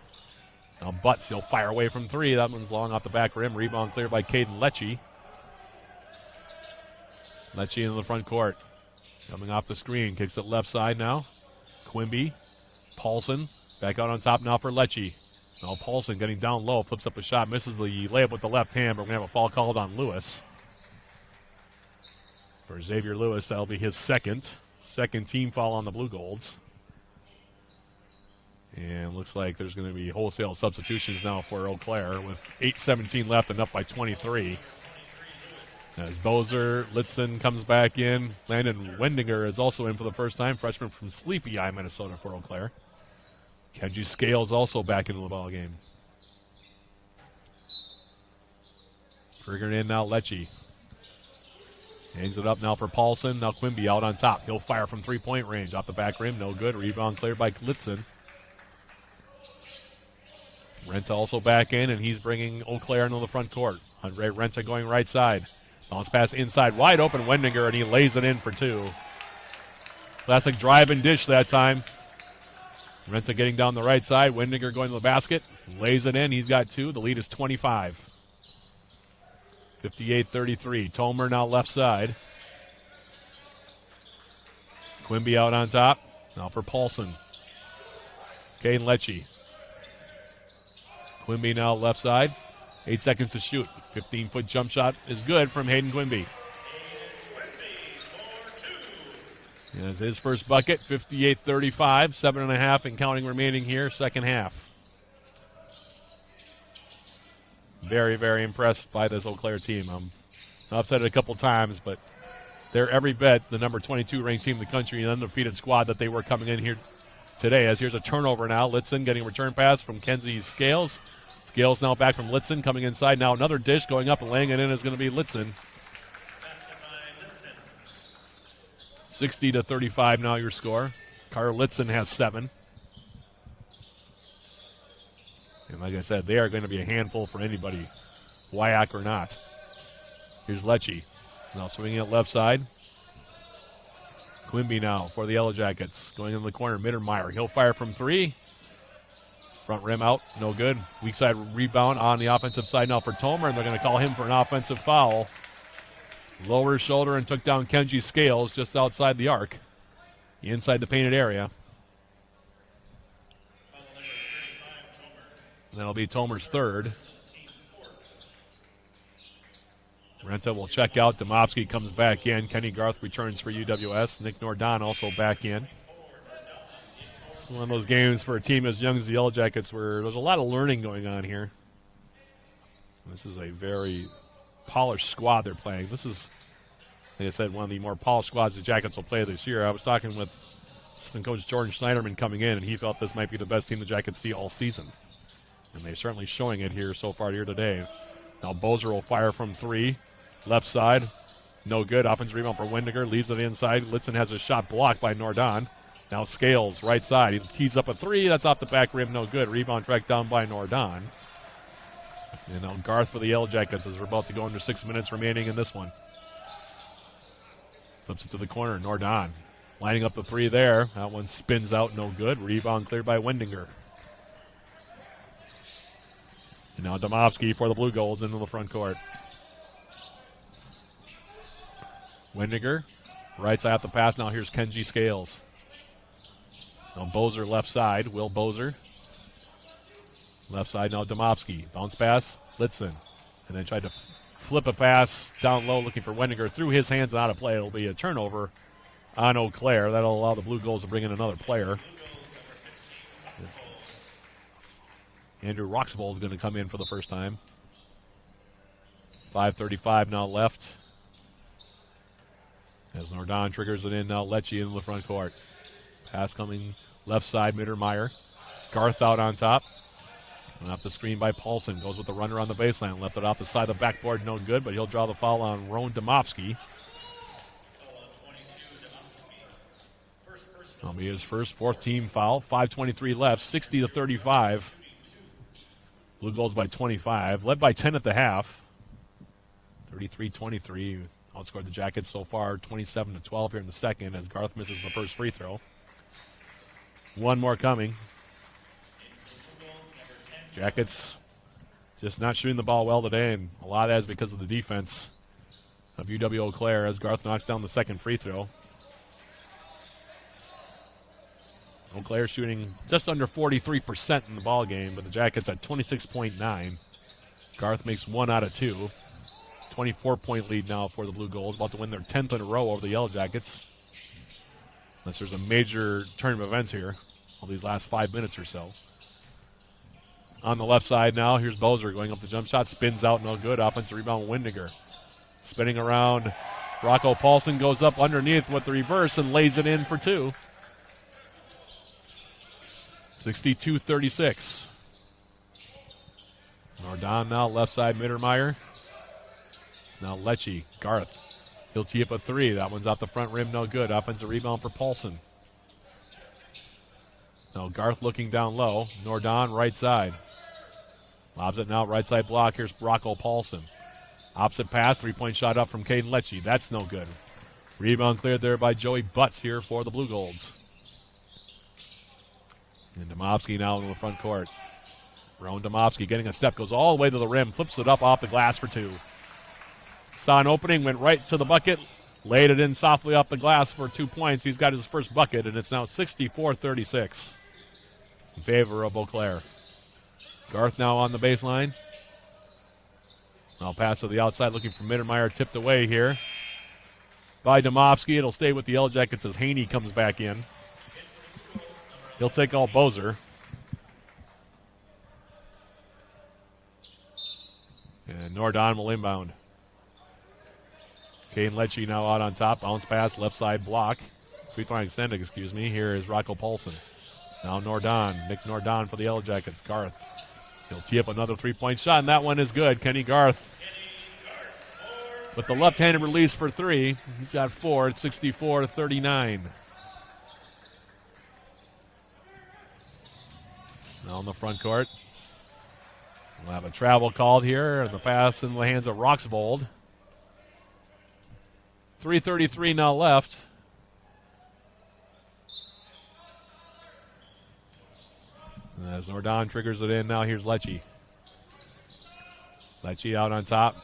Now Butts, he'll fire away from three. That one's long off the back rim. Rebound cleared by Caden Lecce. Lecce into the front court. Coming off the screen, kicks it left side now. Quimby, Paulson, back out on top now for Lecce. Now Paulson getting down low, flips up a shot, misses the layup with the left hand, but we're going to have a foul called on Lewis. For Xavier Lewis, that'll be his second team foul on the Blue Golds. And looks like there's going to be wholesale substitutions now for Eau Claire with 8:17 left and up by 23. As Bozer, Litzen comes back in. Landon Wendinger is also in for the first time, freshman from Sleepy Eye, Minnesota for Eau Claire. Kenji Scales also back into the ball game. Triggering in now Lecce. Hangs it up now for Paulson. Now Quimby out on top. He'll fire from three-point range. Off the back rim, no good. Rebound cleared by Litzen. Renta also back in, and he's bringing Eau Claire into the front court. Andre Renta going right side. Bounce pass inside, wide open Wendinger, and he lays it in for two. Classic drive and dish that time. Renta getting down the right side. Wendinger going to the basket. Lays it in. He's got two. The lead is 25. 58-33. Tomer now left side. Quimby out on top. Now for Paulson. Caden Lecce. Quimby now left side. 8 seconds to shoot. 15-foot jump shot is good from Hayden Quimby. That's his first bucket. 58-35. 7.5 and counting remaining here. Second half. Very, very impressed by this Eau Claire team. I've said it a couple times, but they're every bit the number 22 ranked team in the country, an undefeated squad that they were coming in here today. As here's a turnover now. Litzen getting a return pass from Kenzie Scales. Scales now back from Litzen, coming inside. Now another dish going up and laying it in is going to be Litzen. 60-35 now your score. Carter Litzen has 7. And like I said, they are going to be a handful for anybody, WIAC or not. Here's Lecce. Now swinging it left side. Quimby now for the Yellow Jackets. Going in the corner, Mittermeier. He'll fire from three. Front rim out, no good. Weak side rebound on the offensive side now for Tomer, and they're going to call him for an offensive foul. Lower his shoulder and took down Kenji Scales just outside the arc. Inside the painted area. That'll be Tomer's third. Renta will check out. Domofsky comes back in. Kenny Garth returns for UWS. Nick Nordon also back in. It's one of those games for a team as young as the Yellow Jackets where there's a lot of learning going on here. This is a very polished squad they're playing. This is, like I said, one of the more polished squads the Jackets will play this year. I was talking with assistant coach Jordan Schneiderman coming in, and he felt this might be the best team the Jackets see all season. And they're certainly showing it here so far here today. Now Bozer will fire from three. Left side, no good. Offensive rebound for Wendiger. Leaves it inside. Litzen has a shot blocked by Nordon. Now Scales, right side. He tees up a three. That's off the back rim, no good. Rebound tracked down by Nordon. And now Garth for the Yellow Jackets as we're about to go under 6 minutes remaining in this one. Flips it to the corner. Nordon lining up the three there. That one spins out, no good. Rebound cleared by Wendinger. And now Domofsky for the Blue Golds into the front court. Wendiger, right side off the pass. Now here's Kenji Scales. Now Bozer left side. Will Bozer. Left side now Domofsky. Bounce pass, Litzen. And then tried to flip a pass down low looking for Wendiger. Through his hands and out of play. It'll be a turnover on Eau Claire. That'll allow the Blue Golds to bring in another player. Andrew Roxbold is going to come in for the first time. 5:35 now left. As Nordon triggers it in now, Lecce into the front court. Pass coming left side, Mittermeier. Garth out on top. And off the screen by Paulson. Goes with the runner on the baseline. Left it off the side of the backboard, no good, but he'll draw the foul on Roan Domofsky. That'll be his first, fourth team foul. 5:23 left, 60-35. Blue Goals by 25, led by 10 at the half. 33-23, outscored the Jackets so far, 27-12 here in the second as Garth misses the first free throw. One more coming. Jackets just not shooting the ball well today, and a lot of that is because of the defense of UW-Eau Claire as Garth knocks down the second free throw. Eau Claire shooting just under 43% in the ball game, but the Jackets at 26.9. Garth makes 1 out of 2. 24-point lead now for the Blue Goals, about to win their 10th in a row over the Yellow Jackets. Unless there's a major turn of events here all these last 5 minutes or so. On the left side now, here's Bozer going up the jump shot, spins out, no good. Offensive rebound, Windiger. Spinning around, Rocco Paulson goes up underneath with the reverse and lays it in for 2. 62-36. Nordon now, left side, Mittermeier. Now Lecce, Garth. He'll tee up a 3. That one's out the front rim, no good. Offensive rebound for Paulson. Now Garth looking down low. Nordon, right side. Lobs it now, right side block. Here's Rocco Paulson. Opposite pass, 3-point shot up from Caden Lecce. That's no good. Rebound cleared there by Joey Butts here for the Blue Golds. And Domofsky now in the front court. Rowan Domofsky getting a step, goes all the way to the rim, flips it up off the glass for 2. Saw an opening, went right to the bucket, laid it in softly off the glass for 2 points. He's got his first bucket, and it's now 64-36 in favor of Eau Claire. Garth now on the baseline. Now pass to the outside, looking for Mittermeier, tipped away here by Domofsky. It'll stay with the Yellow Jackets as Haney comes back in. He'll take all Bozer. And Nordon will inbound. Caden Lecce now out on top. Bounce pass, left side block. Free throw extended, excuse me. Here is Rocco Paulson. Now Nordon. Nick Nordon for the Yellow Jackets. Garth. He'll tee up another 3-point shot, and that one is good. Kenny Garth with the left-handed release for 3. He's got 4 at 64-39. Now in the front court. We'll have a travel called here, and the pass in the hands of Roxvold. 3:33 now left. And as Nordon triggers it in, now here's Lecce. Lecce out on top.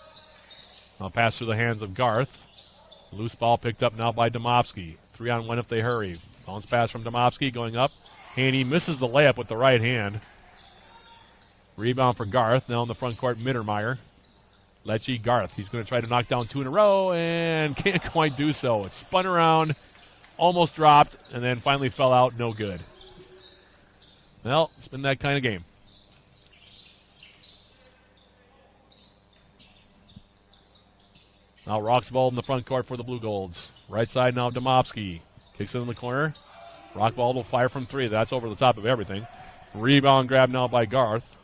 Now pass through the hands of Garth. Loose ball picked up now by Domofsky. 3-on-1 if they hurry. Bounce pass from Domofsky going up. Haney misses the layup with the right hand. Rebound for Garth. Now in the front court, Mittermeier. Lecce, Garth. He's going to try to knock down 2 in a row and can't quite do so. It spun around, almost dropped, and then finally fell out. No good. Well, it's been that kind of game. Now Roxvold in the front court for the Blue Golds. Right side now, Domofsky. Kicks it in the corner. Roxvold will fire from 3. That's over the top of everything. Rebound grab now by Garth.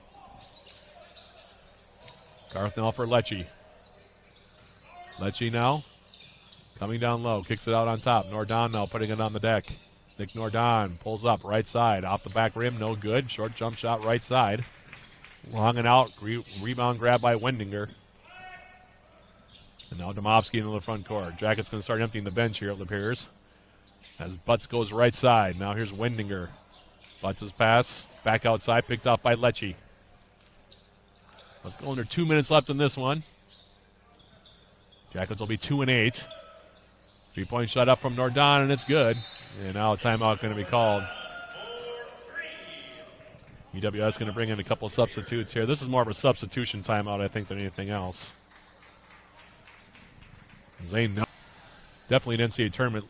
Garth now for Lecce. Lecce now coming down low. Kicks it out on top. Nordon now putting it on the deck. Nick Nordon pulls up right side. Off the back rim. No good. Short jump shot right side. Long and out. Rebound grab by Wendinger. And now Domofsky into the front court. Jackets going to start emptying the bench here, it appears. As Butts goes right side. Now here's Wendinger. Butts' pass. Back outside. Picked off by Lecce. Let's go under 2 minutes left in this one. Jackets will be 2 and 8. 3-point shot up from Nordon, and it's good. And now a timeout going to be called. UWS going to bring in a couple of substitutes here. This is more of a substitution timeout, I think, than anything else. Zane, definitely an NCAA tournament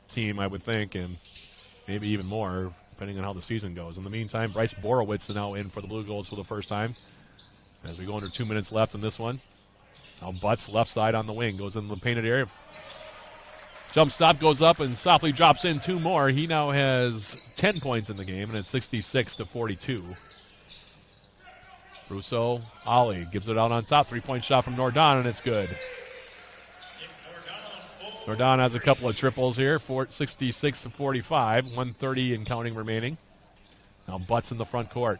team, I would think, and maybe even more, depending on how the season goes. In the meantime, Bryce Borowitz is now in for the Blue Goals for the first time. As we go under 2 minutes left in this one. Now Butts left side on the wing. Goes in the painted area. Jump stop goes up and softly drops in 2 more. He now has 10 points in the game, and it's 66-42. Russo, Ollie gives it out on top. 3-point shot from Nordon, and it's good. Nordon has a couple of triples here. 66-45. 1:30 and counting remaining. Now Butts in the front court.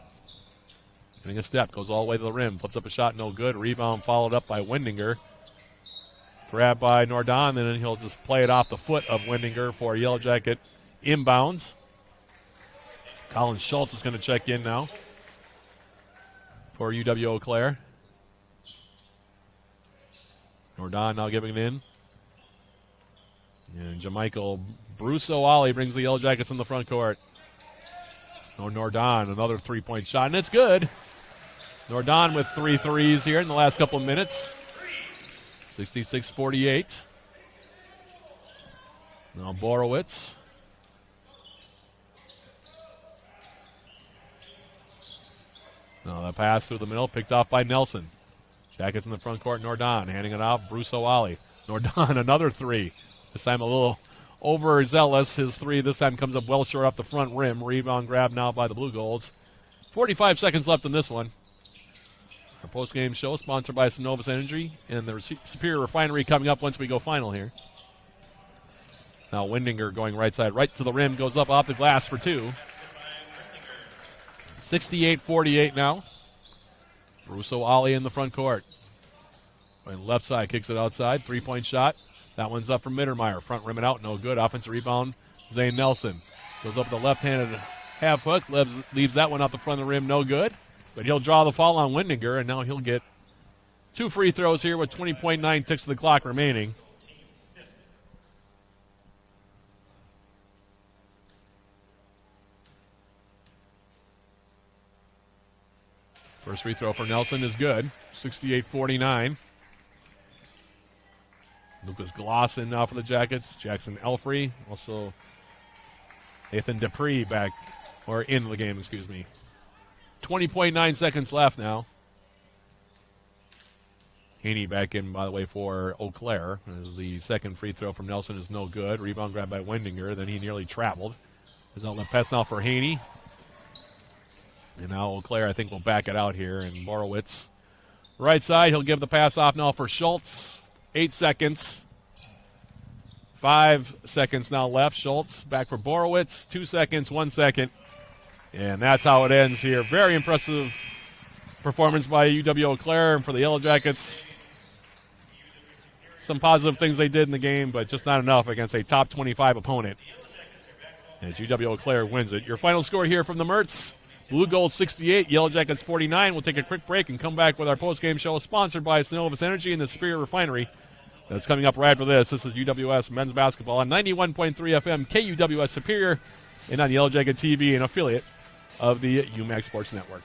Getting a step, goes all the way to the rim, flips up a shot, no good. Rebound followed up by Windinger. Grabbed by Nordon, and then he'll just play it off the foot of Windinger for Yellow Jacket inbounds. Colin Schultz is going to check in now for UW-Eau Claire. Nordon now giving it in. And Jamichael Bruce-O'Ali brings the Yellow Jackets in the front court. Oh, Nordon, another three-point shot, and it's good. Nordon with 3 threes here in the last couple of minutes. 66-48. Now Borowitz. Now the pass through the middle, picked off by Nelson. Jackets in the front court, Nordon handing it off, Bruce-O'Ali. Nordon, another three. This time a little overzealous. His three this time comes up well short off the front rim. Rebound grab now by the Blue Golds. 45 seconds left in this one. Our post-game show sponsored by Synovus Energy and the Superior Refinery coming up once we go final here. Now Windinger going right side, right to the rim, goes up off the glass for two. 68-48 now. Bruce-O'Ali in the front court. Going left side, kicks it outside. Three-point shot. That one's up from Mittermeier. Front rim it out, no good. Offensive rebound, Zane Nelson. Goes up the left-handed half hook, leaves that one out the front of the rim, no good. But he'll draw the foul on Windinger, and now he'll get 2 free throws here with 20.9 ticks of the clock remaining. First free throw for Nelson is good. 68-49. Lucas Glosson now for the Jackets. Jackson Elfrey. Also Nathan Dupree back, or in the game, excuse me. 20.9 seconds left now. Haney back in, by the way, for Eau Claire. As the second free throw from Nelson is no good. Rebound grab by Windinger. Then he nearly traveled. His outlet pass now for Haney. And now Eau Claire, I think, will back it out here. And Borowitz, right side, he'll give the pass off now for Schultz. 8 seconds. 5 seconds now left. Schultz back for Borowitz. 2 seconds, 1 second. And that's how it ends here. Very impressive performance by UW-Eau Claire. And for the Yellow Jackets, some positive things they did in the game, but just not enough against a top 25 opponent. As UW-Eau Claire wins it. Your final score here from the Mertz. Blue Gold 68, Yellow Jackets 49. We'll take a quick break and come back with our post-game show sponsored by Synovus Energy and the Superior Refinery. That's coming up right after this. This is UWS men's basketball on 91.3 FM KUWS Superior and on Yellow Jacket TV, an affiliate of the UMAC Sports Network.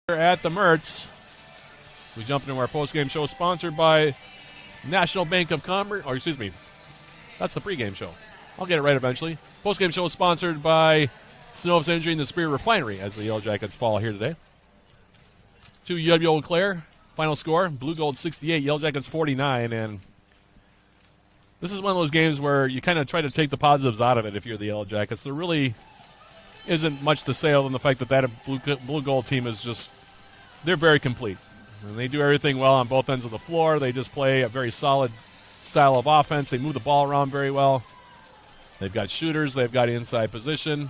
At the Mertz, we jump into our post-game show sponsored by National Bank of Commerce, or excuse me, that's the pregame show. I'll get it right eventually. Post-game show sponsored by Synovus Energy and the Superior Refinery as the Yellow Jackets fall here today. To UW-Eau Claire, final score, Blue Gold 68, Yellow Jackets 49, and this is one of those games where you kind of try to take the positives out of it if you're the Yellow Jackets. There really isn't much to say other than the fact that Blue Gold team is just, they're very complete. And they do everything well on both ends of the floor. They just play a very solid style of offense. They move the ball around very well. They've got shooters. They've got inside position.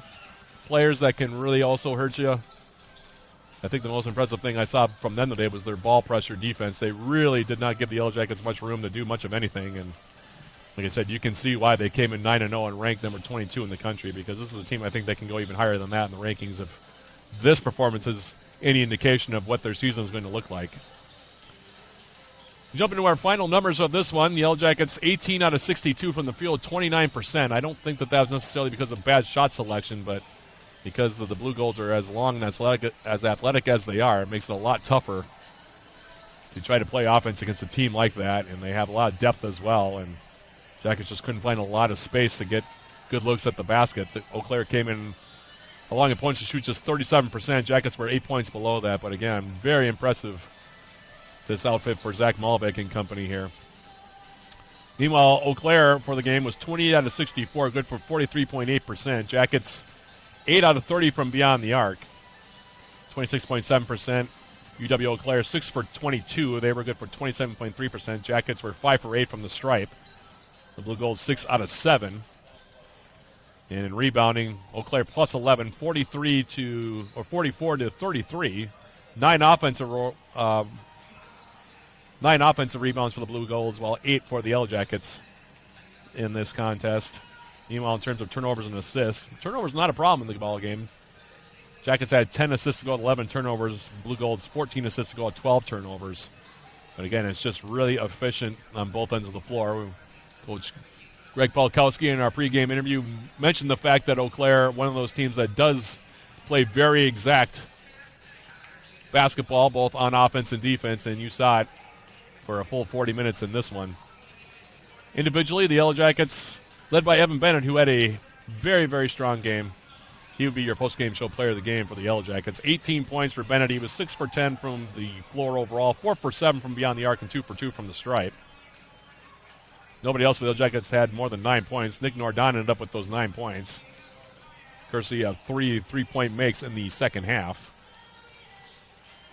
Players that can really also hurt you. I think the most impressive thing I saw from them today was their ball pressure defense. They really did not give the Yellow Jackets much room to do much of anything. And like I said, you can see why they came in 9-0 and ranked number 22 in the country, because this is a team I think that can go even higher than that in the rankings if this performance is any indication of what their season is going to look like. Jump into our final numbers of this one. The Yellow Jackets 18 out of 62 from the field, 29%. I don't think that was necessarily because of bad shot selection, but because the Blue Golds are as long and as athletic as they are, it makes it a lot tougher to try to play offense against a team like that, and they have a lot of depth as well, and Jackets just couldn't find a lot of space to get good looks at the basket. Eau Claire came in along in points to shoot just 37%. Jackets were 8 points below that, but again, very impressive, this outfit for Zach Malbeck and company here. Meanwhile, Eau Claire for the game was 28 out of 64, good for 43.8%. Jackets 8 out of 30 from beyond the arc, 26.7%. UW-Eau Claire 6 for 22. They were good for 27.3%. Jackets were 5 for 8 from the stripe. The Blue Golds 6 out of 7. And in rebounding, Eau Claire plus 11, 44 to 33. 9 offensive rebounds for the Blue Golds, while 8 for the Yellow Jackets in this contest. Meanwhile, in terms of turnovers and assists, turnovers not a problem in the ball game. Jackets had 10 assists to go at 11 turnovers. Blue Golds 14 assists to go at 12 turnovers. But again, it's just really efficient on both ends of the floor. Coach Greg Polkowski in our pregame interview mentioned the fact that Eau Claire, one of those teams that does play very exact basketball, both on offense and defense, and you saw it for a full 40 minutes in this one. Individually, the Yellow Jackets, led by Evan Bennett, who had a very, very strong game. He would be your post-game show player of the game for the Yellow Jackets. 18 points for Bennett. He was 6 for 10 from the floor overall, 4 for 7 from beyond the arc, and 2 for 2 from the stripe. Nobody else for the Yellow Jackets had more than 9 points. Nick Nordon ended up with those 9 points, courtesy of 3 3-point makes in the second half.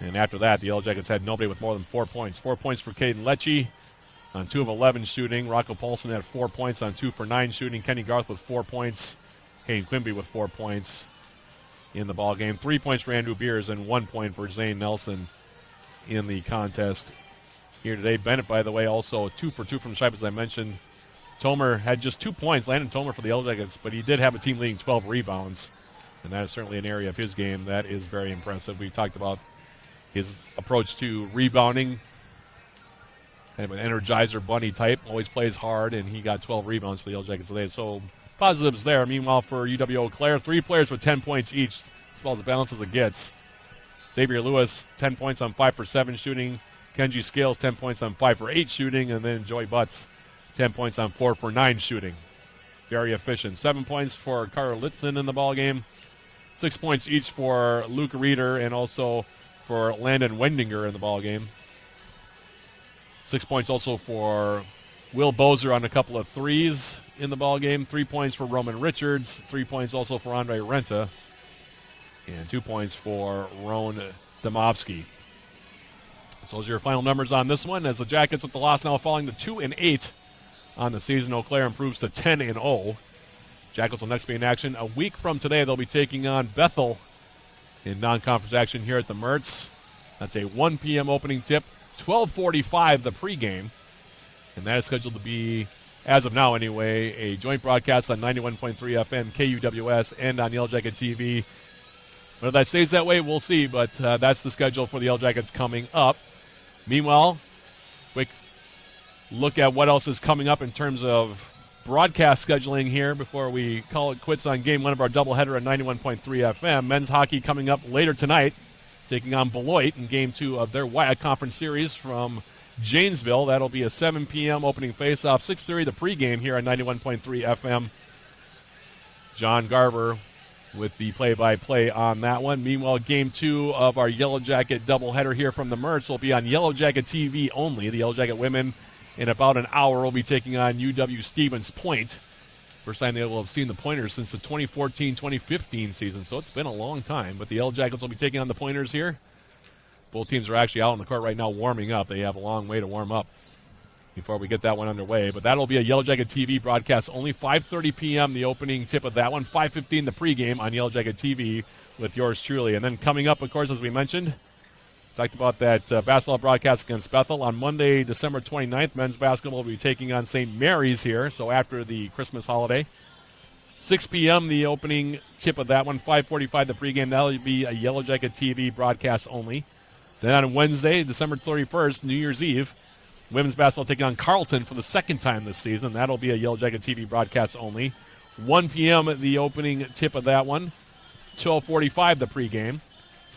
And after that, the Yellow Jackets had nobody with more than 4 points. 4 points for Caden Lecce on 2 of 11 shooting. Rocco Paulson had 4 points on 2 for 9 shooting. Kenny Garth with 4 points. Kane Quimby with 4 points in the ball game. 3 points for Andrew Beers and 1 point for Zane Nelson in the contest here today. Bennett, by the way, also 2 for 2 from the stripe, as I mentioned. Tomer had just 2 points, Landon Tomer for the Yellow Jackets, but he did have a team leading 12 rebounds, and that is certainly an area of his game that is very impressive. We talked about his approach to rebounding, kind of an Energizer Bunny type, always plays hard, and he got 12 rebounds for the Yellow Jackets today. So positives there. Meanwhile, for UW-Eau Claire, 3 players with 10 points each, as well as balance as it gets. Xavier Lewis, 10 points on 5 for 7 shooting. Kenji Scales, 10 points on 5 for 8 shooting. And then Joey Butts, 10 points on 4 for 9 shooting. Very efficient. 7 points for Carl Litzen in the ballgame. 6 points each for Luke Reeder and also for Landon Wendinger in the ballgame. 6 points also for Will Bozer on a couple of threes in the ballgame. 3 points for Roman Richards. 3 points also for Andre Renta. And 2 points for Ron Domovsky. So those are your final numbers on this one, as the Jackets with the loss now falling to 2-8 on the season. Eau Claire improves to 10-0. Jackets will next be in action a week from today. They'll be taking on Bethel in non-conference action here at the Mertz. That's a 1 p.m. opening tip, 12:45 the pregame. And that is scheduled to be, as of now anyway, a joint broadcast on 91.3 FM KUWS and on Yellow Jacket TV. Whether that stays that way, we'll see, but that's the schedule for the Yellow Jackets coming up. Meanwhile, quick look at what else is coming up in terms of broadcast scheduling here before we call it quits on game one of our doubleheader at 91.3 FM. Men's hockey coming up later tonight, taking on Beloit in game 2 of their WIAC Conference Series from Janesville. That'll be a 7 p.m. opening faceoff, 6:30 the pregame here on 91.3 FM. John Garver with the play-by-play on that one. Meanwhile, game 2 of our Yellow Jacket doubleheader here from the Mertz will be on Yellow Jacket TV only. The Yellow Jacket women in about an hour will be taking on UW-Stevens Point. First time they will have seen the Pointers since the 2014-2015 season, so it's been a long time. But the Yellow Jackets will be taking on the Pointers here. Both teams are actually out on the court right now warming up. They have a long way to warm up before we get that one underway. But that'll be a Yellow Jacket TV broadcast. Only 5:30 p.m. the opening tip of that one. 5:15 the pregame on Yellow Jacket TV with yours truly. And then coming up, of course, as we mentioned, talked about that basketball broadcast against Bethel on Monday, December 29th. Men's basketball will be taking on St. Mary's here, so after the Christmas holiday. 6 p.m. the opening tip of that one. 5:45 the pregame. That'll be a Yellow Jacket TV broadcast only. Then on Wednesday, December 31st, New Year's Eve, women's basketball taking on Carleton for the second time this season. That'll be a Yellow Jacket TV broadcast only. 1 p.m. the opening tip of that one. 12:45 the pregame.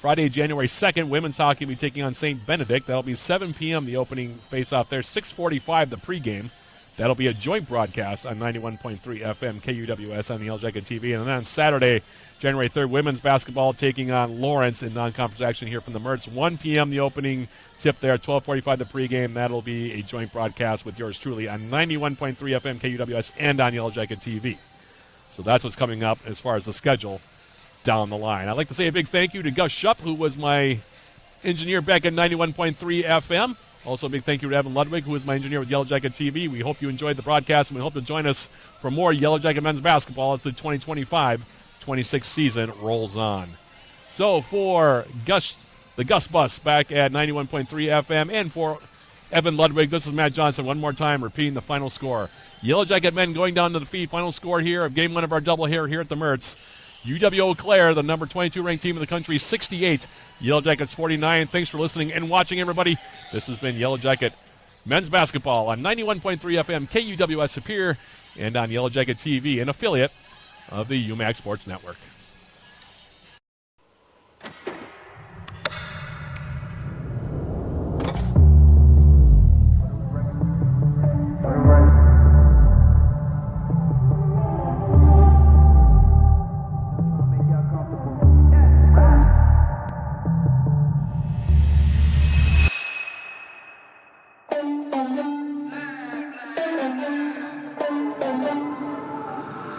Friday, January 2nd, women's hockey will be taking on St. Benedict. That'll be 7 p.m. the opening face-off there. 6:45 the pregame. That'll be a joint broadcast on 91.3 FM KUWS on the Yellow Jacket TV. And then on Saturday, January 3rd, women's basketball taking on Lawrence in non-conference action here from the Mertz. 1 p.m. the opening tip there. 12:45 the pregame. That'll be a joint broadcast with yours truly on 91.3 FM KUWS and on Yellow Jacket TV. So that's what's coming up as far as the schedule down the line. I'd like to say a big thank you to Gus Schupp, who was my engineer back at 91.3 FM. Also a big thank you to Evan Ludwig, who is my engineer with Yellow Jacket TV. We hope you enjoyed the broadcast, and we hope to join us for more Yellow Jacket men's basketball as the 2025-26 season rolls on. So for the Gus Bus back at 91.3 FM, and for Evan Ludwig, this is Matt Johnson one more time repeating the final score. Yellow Jacket men going down to defeat. Final score here of game one of our doubleheader here at the Mertz. UW-Eau Claire, the number 22 ranked team in the country, 68. Yellow Jackets 49. Thanks for listening and watching, everybody. This has been Yellow Jacket men's basketball on 91.3 FM KUWS Superior and on Yellow Jacket TV, an affiliate of the UMAC Sports Network.